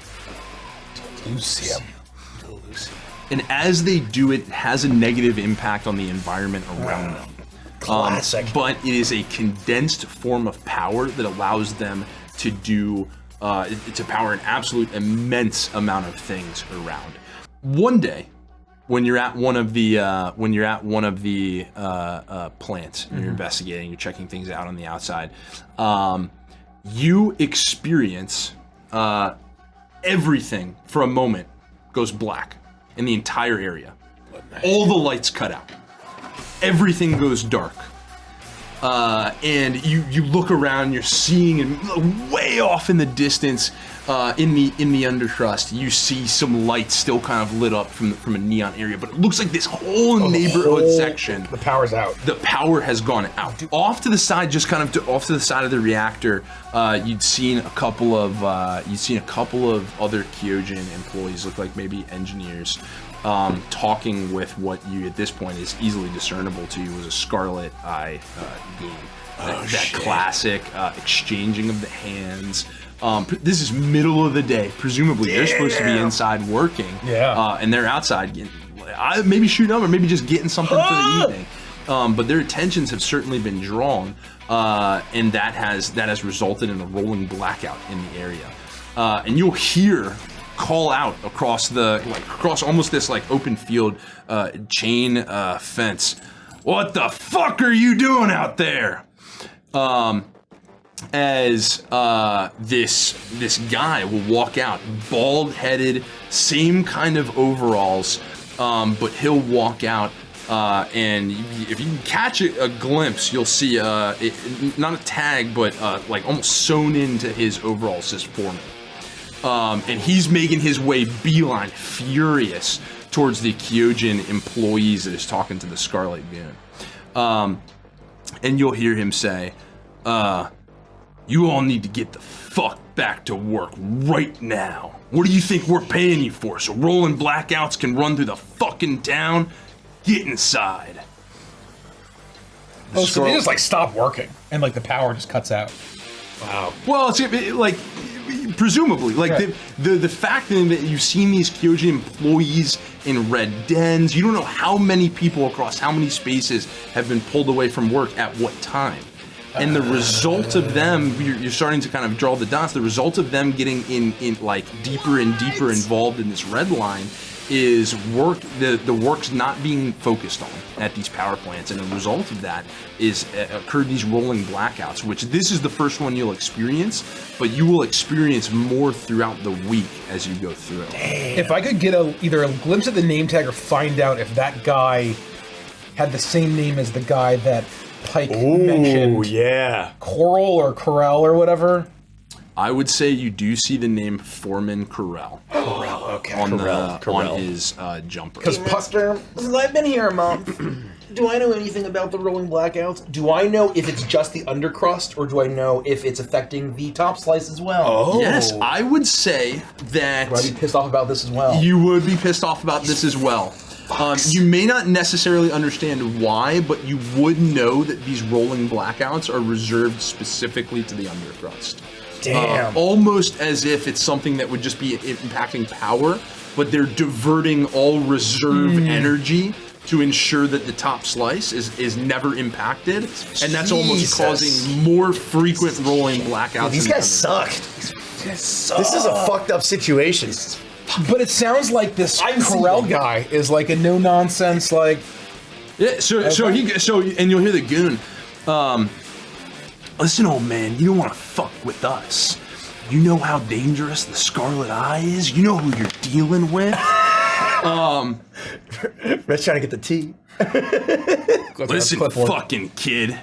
And as they do it has a negative impact on the environment around them. Classic. But it is a condensed form of power that allows them to do to power an absolute immense amount of things around. One day, when you're at one of the plants, and you're investigating, you're checking things out on the outside, you experience everything for a moment goes black in the entire area. All the lights cut out. Everything goes dark. And you look around, you're seeing, and way off in the distance, in the undercrust, you see some lights still kind of lit up from a neon area, but it looks like this whole neighborhood section, the power's out. The power has gone out. Off to the side, just kind of off to the side of the reactor, you'd seen a couple of other Kyojin employees, look like maybe engineers, talking with what you at this point is easily discernible to you as a Scarlet Eye game. That classic exchanging of the hands. This is middle of the day. Presumably, they're supposed to be inside working. Yeah. And they're outside getting, maybe shooting up or maybe just getting something for the evening. But their attentions have certainly been drawn, and that has resulted in a rolling blackout in the area. And you'll hear call out across almost this like open field chain fence. What the fuck are you doing out there? As this guy will walk out, bald-headed, same kind of overalls, but he'll walk out, and if you can catch a glimpse, you'll see not a tag, but like almost sewn into his overalls, says foreman. And he's making his way beeline, furious, towards the Kyojin employees that is talking to the Scarlet Goon. And you'll hear him say, you all need to get the fuck back to work right now. What do you think we're paying you for? So rolling blackouts can run through the fucking town? Get inside. Oh, so they just like stop working and like the power just cuts out. Wow. Well, it's like presumably, like right. the fact that you've seen these Kyojin employees in red dens, you don't know how many people across how many spaces have been pulled away from work at what time. And the result of them, you're starting to kind of draw the dots, the result of them getting in like deeper and deeper involved in this red line is the work's not being focused on at these power plants, and the result of that is occurred these rolling blackouts, which this is the first one you'll experience, but you will experience more throughout the week as you go through. Damn. If I could get either a glimpse of the name tag or find out if that guy had the same name as the guy that Pike mentioned. Oh yeah, Coral or Corral or whatever. I would say you do see the name Foreman Corral Corral, okay. on his jumper. Because Buster, since I've been here a month, do I know anything about the rolling blackouts? Do I know if it's just the undercrust, or do I know if it's affecting the top slice as well? Oh. Yes, I would say that Would I be pissed off about this as well? you would be pissed off about this as well. You may not necessarily understand why, but you would know that these rolling blackouts are reserved specifically to the undercrust. Damn. Almost as if it's something that would just be impacting power, but they're diverting all reserve energy to ensure that the top slice is never impacted, and that's almost causing more frequent rolling blackouts. These guys suck. This is a fucked up situation. But it sounds like this Corral guy is like a no nonsense, like. Yeah, so and you'll hear the goon. Listen, old man, you don't want to fuck with us. You know how dangerous the Scarlet Eye is. You know who you're dealing with. Red's trying to get the tea. Listen, fucking kid.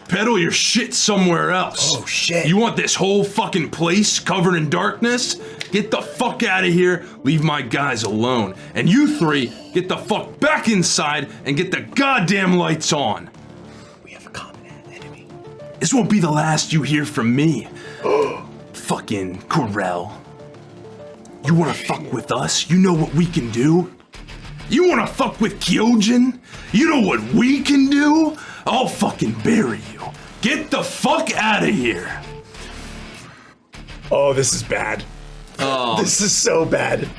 Peddle your shit somewhere else. Oh, shit. You want this whole fucking place covered in darkness? Get the fuck out of here. Leave my guys alone. And you three, get the fuck back inside and get the goddamn lights on. We have a common enemy. This won't be the last you hear from me. Fucking Corral. You wanna fuck with us? You know what we can do? You wanna fuck with Kyojin? You know what we can do? I'll fucking bury you. Get the fuck out of here. Oh, this is bad. This is so bad.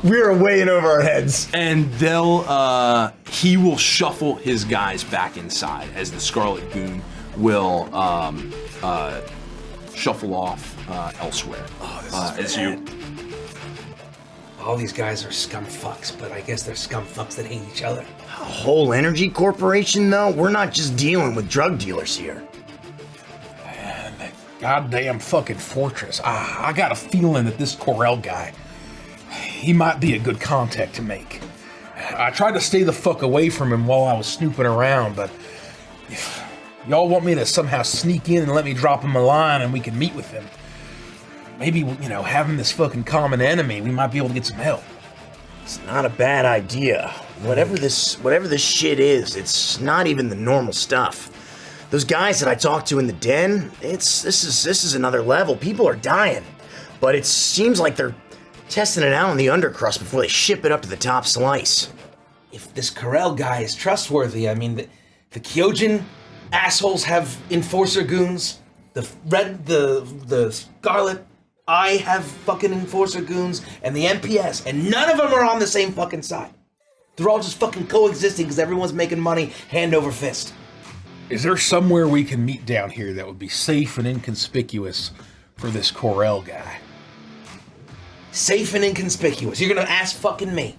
We're way in over our heads. And he will shuffle his guys back inside as the Scarlet Goon will shuffle off elsewhere. As you. All these guys are scum fucks, but I guess they're scum fucks that hate each other. A whole energy corporation, though? We're not just dealing with drug dealers here. Man, that goddamn fucking fortress. I got a feeling that this Corral guy, he might be a good contact to make. I tried to stay the fuck away from him while I was snooping around, but if y'all want me to somehow sneak in and let me drop him a line and we can meet with him, maybe, you know, having this fucking common enemy, we might be able to get some help. It's not a bad idea. Whatever this shit is, it's not even the normal stuff. Those guys that I talked to in the den, this is another level. People are dying, but it seems like they're testing it out on the undercrust before they ship it up to the top slice. If this Corral guy is trustworthy, I mean, the Kyojin assholes have enforcer goons. The Scarlet Eye have fucking enforcer goons, and the MPS, and none of them are on the same fucking side. They're all just fucking coexisting because everyone's making money hand over fist. Is there somewhere we can meet down here that would be safe and inconspicuous for this Corral guy? Safe and inconspicuous. You're gonna ask fucking me.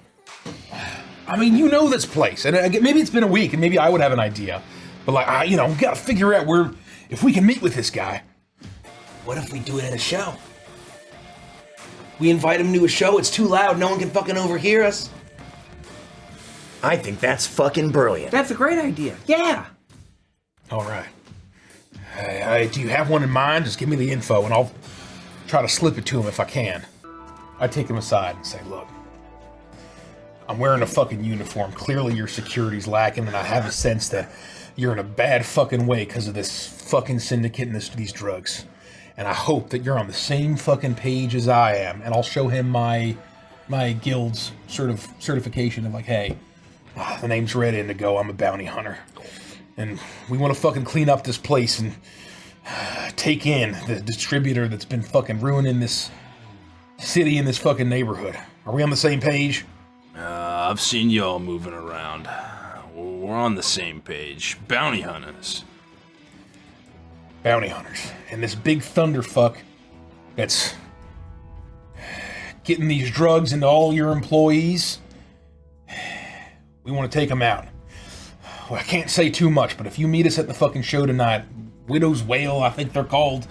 I mean, you know this place, and maybe it's been a week, and maybe I would have an idea. But like, we gotta figure out where, if we can meet with this guy. What if we do it at a show? We invite him to a show, it's too loud, no one can fucking overhear us. I think that's fucking brilliant. That's a great idea. Yeah. All right. Do you have one in mind? Just give me the info, and I'll try to slip it to him if I can. I take him aside and say, look, I'm wearing a fucking uniform. Clearly your security's lacking, and I have a sense that you're in a bad fucking way because of this fucking syndicate and these drugs. And I hope that you're on the same fucking page as I am. And I'll show him my guild's certification of like, hey, the name's Red Indigo. I'm a bounty hunter. And we want to fucking clean up this place and take in the distributor that's been fucking ruining this city and this fucking neighborhood. Are we on the same page? I've seen y'all moving around. We're on the same page. Bounty hunters. Bounty hunters. And this big thunderfuck that's getting these drugs into all your employees, we want to take them out. Well, I can't say too much, but if you meet us at the fucking show tonight, Widow's Wail, I think they're called,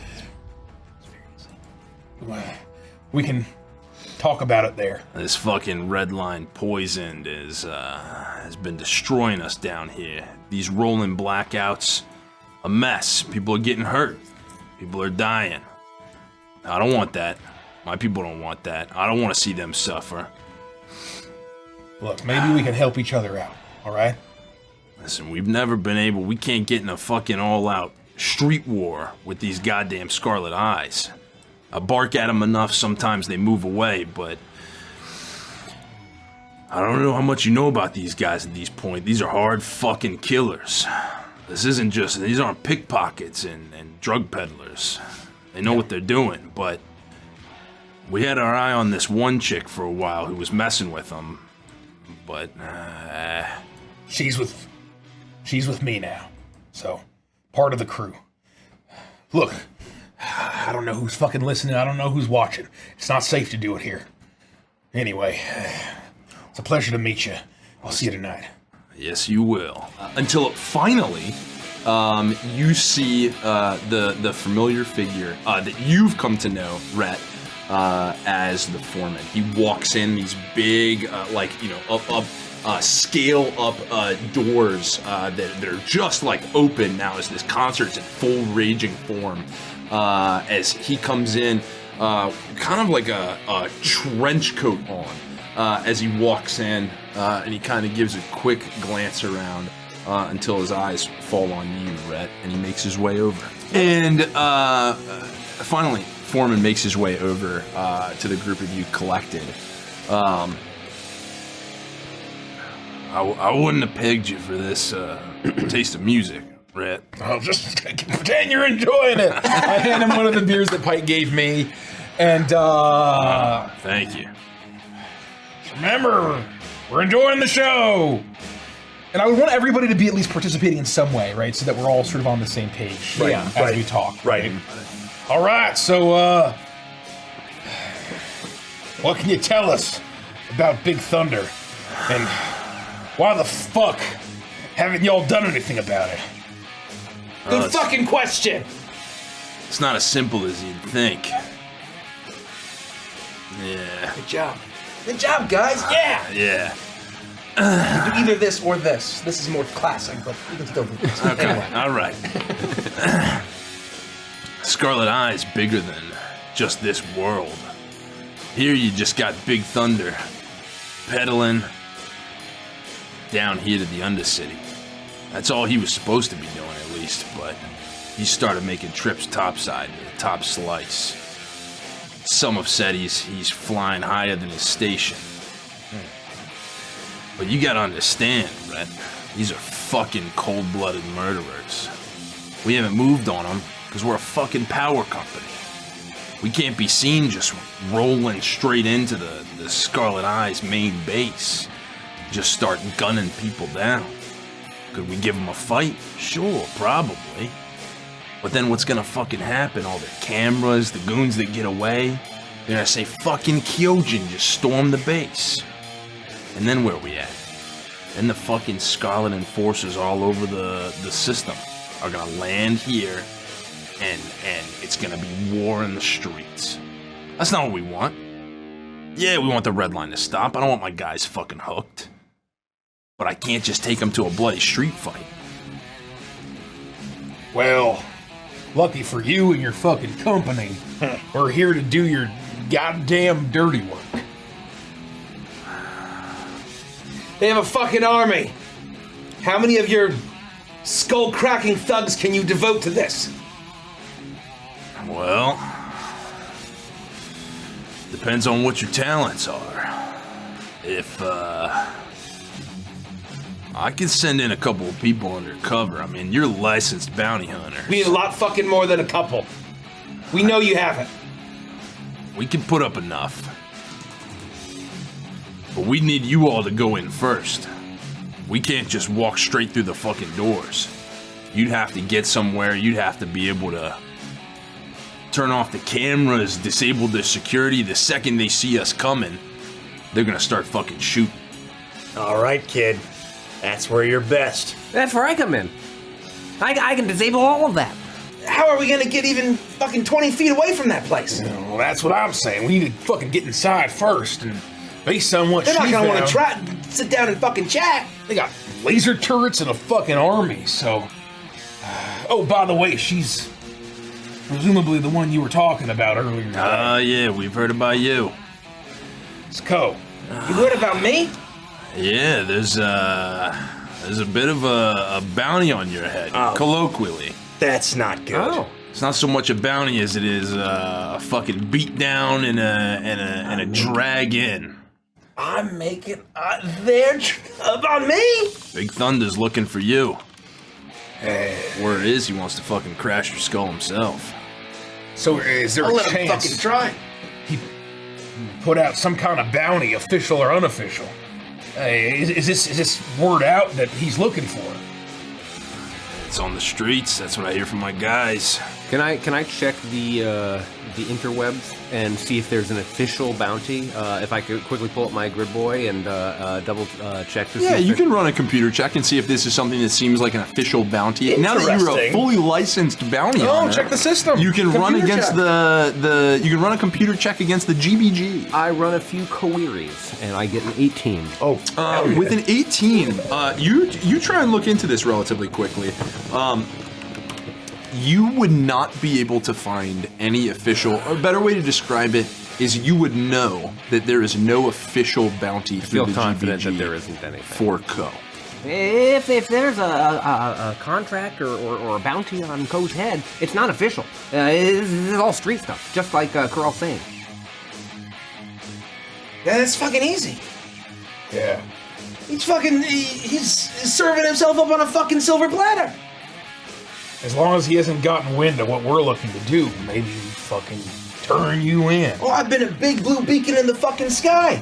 we can talk about it there. This fucking red line poisoned has been destroying us down here. These rolling blackouts, a mess. People are getting hurt. People are dying. I don't want that. My people don't want that. I don't want to see them suffer. Look, maybe we can help each other out, all right? Listen, we can't get in a fucking all-out street war with these goddamn Scarlet Eyes. I bark at them enough, sometimes they move away, but I don't know how much you know about these guys at this point. These are hard fucking killers. These aren't pickpockets and drug peddlers. They know what they're doing, but we had our eye on this one chick for a while who was messing with them, but She's with me now, so part of the crew. Look, I don't know who's fucking listening. I don't know who's watching. It's not safe to do it here. Anyway, it's a pleasure to meet you. I'll see you tonight. yes, you will. Until finally, you see the familiar figure that you've come to know, Rhett, as the foreman. He walks in these big, scale up doors that are just like open now as this concert's in full raging form. As he comes in, kind of like a trench coat on, as he walks in, and he kind of gives a quick glance around until his eyes fall on you, Rhett, and he makes his way over. And finally, Foreman makes his way over to the group of you collected. I wouldn't have pegged you for this taste of music, Rhett. I'll just pretend you're enjoying it. I hand him one of the beers that Pike gave me, and Thank you. remember, we're enjoying the show. And I would want everybody to be at least participating in some way, right? So that we're all sort of on the same page as we talk. Right. All right, so what can you tell us about Big Thunder? And why the fuck haven't y'all done anything about it? Good fucking question. It's not as simple as you'd think. Yeah. Good job. Good job, guys. Yeah. Yeah. Do either this or this. This is more classic, but you can still do this. Okay. Anyway. All right. Scarlet Eye's bigger than just this world. Here you just got Big Thunder pedaling down here to the Undercity. That's all he was supposed to be doing, at least, but he started making trips topside to the top slice. Some have said he's flying higher than his station. But you gotta understand, Rhett, these are fucking cold-blooded murderers. We haven't moved on them because we're a fucking power company. We can't be seen just rolling straight into the Scarlet Eye's main base. Just start gunning people down. Could we give them a fight? Sure, probably. But then what's gonna fucking happen? All the cameras, the goons that get away, they're gonna say fucking Kyojin just stormed the base. And then where are we at? Then the fucking Scarlet Enforcers all over the system are gonna land here, and it's gonna be war in the streets. That's not what we want. Yeah, we want the red line to stop. I don't want my guys fucking hooked. But I can't just take them to a bloody street fight. Well, lucky for you and your fucking company, we're here to do your goddamn dirty work. They have a fucking army. How many of your skull-cracking thugs can you devote to this? Well, depends on what your talents are. If, I could send in a couple of people undercover. I mean, you're licensed bounty hunters. We need a lot fucking more than a couple. We know you haven't. We can put up enough. But we need you all to go in first. We can't just walk straight through the fucking doors. You'd have to get somewhere. You'd have to be able to turn off the cameras, disable the security. The second they see us coming, they're gonna start fucking shooting. All right, kid. That's where you're best. That's where I come in. I can disable all of that. How are we gonna get even fucking 20 feet away from that place? Well, that's what I'm saying. We need to fucking get inside first, and based on what They're not she gonna want found, to sit down and fucking chat. they got laser turrets and a fucking army, so... Oh, by the way, she's presumably the one you were talking about earlier. Yeah, we've heard about you. Sko. You heard about me? Yeah, there's a bit of a bounty on your head, colloquially. That's not good. Oh. It's not so much a bounty as it is a fucking beat down and a drag in. I'm making they're about me. Big Thunder's looking for you. Word is he wants to fucking crash your skull himself. So is there I'll a let him chance fucking try. he put out some kind of bounty, official or unofficial? Is this word out that he's looking for? It's on the streets. That's what I hear from my guys. Can I check the interwebs and see if there's an official bounty? If I could quickly pull up my grid boy and double check to see. Yeah, if you can run a computer check and see if this is something that seems like an official bounty. Now that you're a Interesting. fully licensed bounty hunter, Check the system. you can run Computer against check. the you can run a computer check against the GBG. I run a few queries and I get an 18. With an 18, you try and look into this relatively quickly. You would not be able to find any official. A better way to describe it is you would know that there is no official bounty through Feel the confident GBG that there isn't anything. for Co. If there's a contract or a bounty on Ko's head, it's not official. This is all street stuff, just like Carl's saying. Yeah, that's fucking easy. Yeah. He's serving himself up on a fucking silver platter. As long as he hasn't gotten wind of what we're looking to do, maybe fucking turn you in. Oh, I've been a big blue beacon in the fucking sky.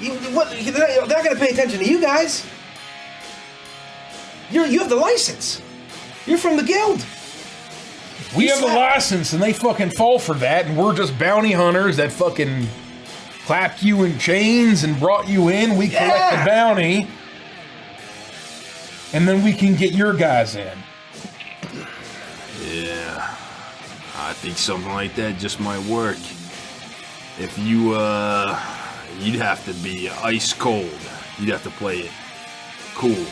They're not gonna pay attention to you guys. You have the license. You're from the guild. We have the license and they fucking fall for that, and we're just bounty hunters that fucking clapped you in chains and brought you in. We collect the bounty, and then we can get your guys in. Yeah, I think something like that just might work. If you, you'd have to be ice cold. You'd have to play it cool.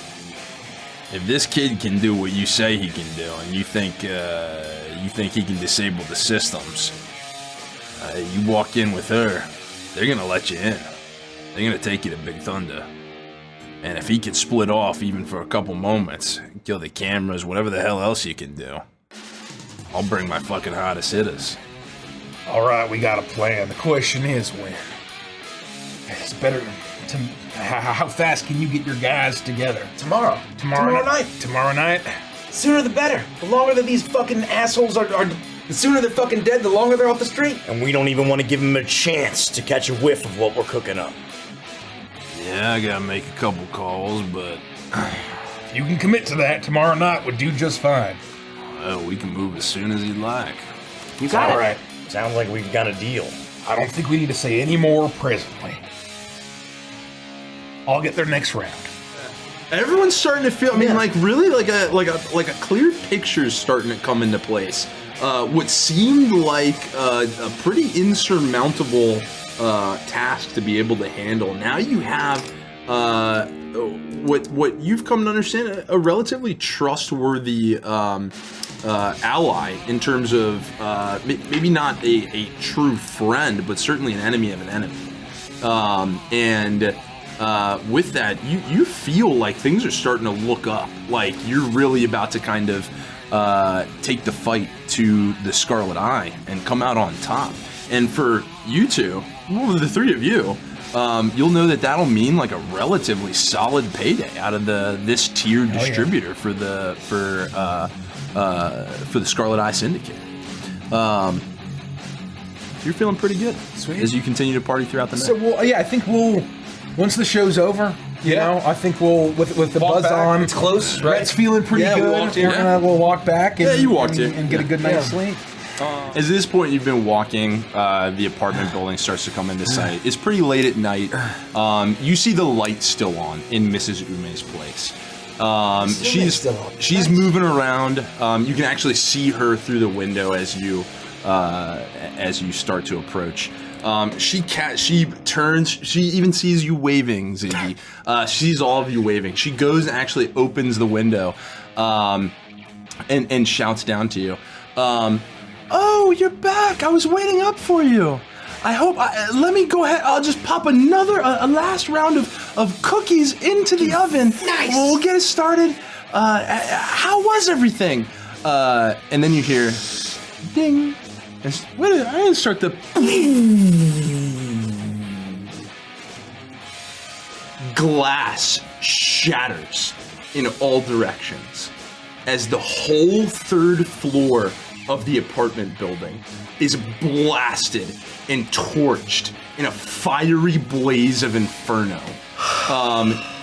If this kid can do what you say he can do, and you think he can disable the systems, you walk in with her, they're gonna let you in. They're gonna take you to Big Thunder. And if he could split off even for a couple moments, kill the cameras, whatever the hell else you can do, I'll bring my fucking hottest hitters. All right, we got a plan. The question is when. It's better to. How fast can you get your guys together? Tomorrow night. Tomorrow night. Sooner the better. The longer that these fucking assholes are the sooner they're fucking dead, the longer they're off the street. And we don't even want to give him a chance to catch a whiff of what we're cooking up. Yeah, I gotta make a couple calls, but If you can commit to that, tomorrow night would do just fine. well, we can move as soon as you'd like. You got All it. right. Sounds like we've got a deal. I don't think we need to say any more presently. I'll get there next round. Everyone's starting to feel. I mean, like really, like a clear picture is starting to come into place. What seemed like a pretty insurmountable task to be able to handle. Now you have what you've come to understand a relatively trustworthy ally in terms of maybe not a true friend, but certainly an enemy of an enemy. With that, you feel like things are starting to look up. Like you're really about to kind of take the fight to the Scarlet Eye and come out on top. And for you two, well, the three of you, you'll know that that'll mean like a relatively solid payday out of this tier distributor for the Scarlet Eye Syndicate. You're feeling pretty good as you continue to party throughout the night. So, I think we'll, once the show's over, you know, I think we'll, with the buzz back. on, It's close, right? Rhett's feeling pretty Yeah, we good. walked in. We'll walk back and, you walked in. and get a good night's sleep. As this point you've been walking, the apartment building starts to come into sight. It's pretty late at night. You see the light still on in Mrs. Ume's place. She's moving around. You can actually see her through the window as you start to approach. She turns. She even sees you waving, Ziggy. She sees all of you waving. She goes and actually opens the window. and shouts down to you. Oh, you're back. I was waiting up for you. I hope, let me go ahead. I'll just pop a last round of cookies into the oven. Nice. We'll get it started. How was everything? And then you hear, ding. Wait, I didn't start the... Glass shatters in all directions as the whole third floor of the apartment building is blasted and torched in a fiery blaze of inferno.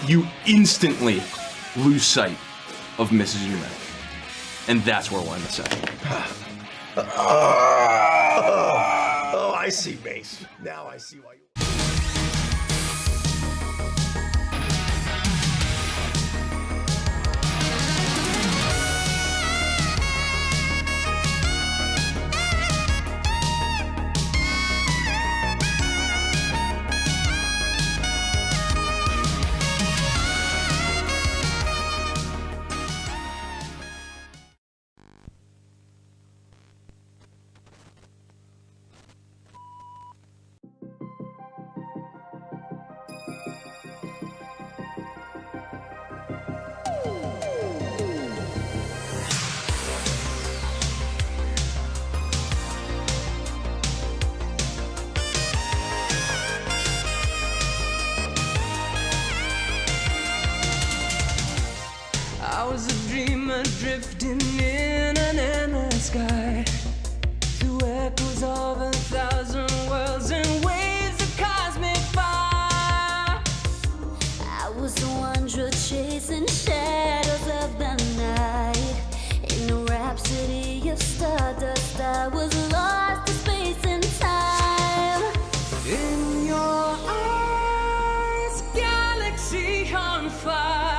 You instantly lose sight of Mrs. Ume. And that's where we'll end the session. Oh, I see, Mace. Now I see why you... I was a dreamer drifting in an endless sky, through echoes of 1,000 worlds and waves of cosmic fire. I was a wanderer chasing shadows of the night. In a rhapsody of stardust, I was lost to space and time. In your eyes, galaxy on fire.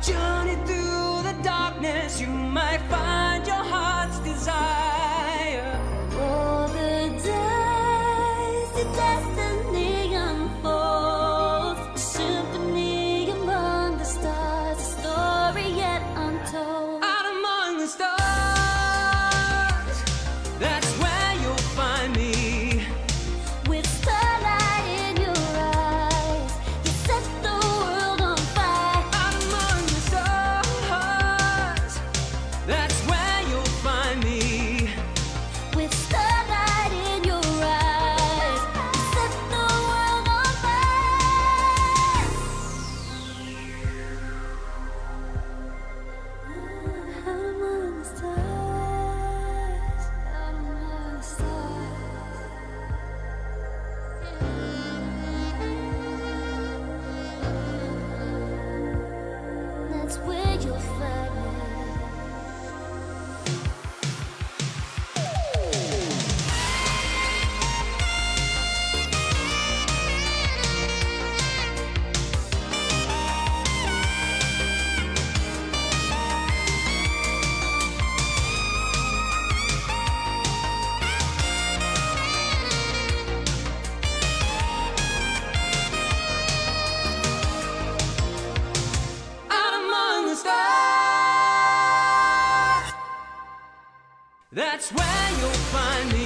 Journey through the darkness, you might find your heart's desire. Roll the dice, the destiny unfolds. A symphony among the stars, a story yet untold. Out among the stars, that's where you'll find me. With starlight in your eyes, you set the world on fire. Out among the stars, that's where you'll find me. With starlight in your eyes, you set the world on fire. Out among the stars, out among the stars. That's where you'll find me. Out among the stars, that's where you'll find me.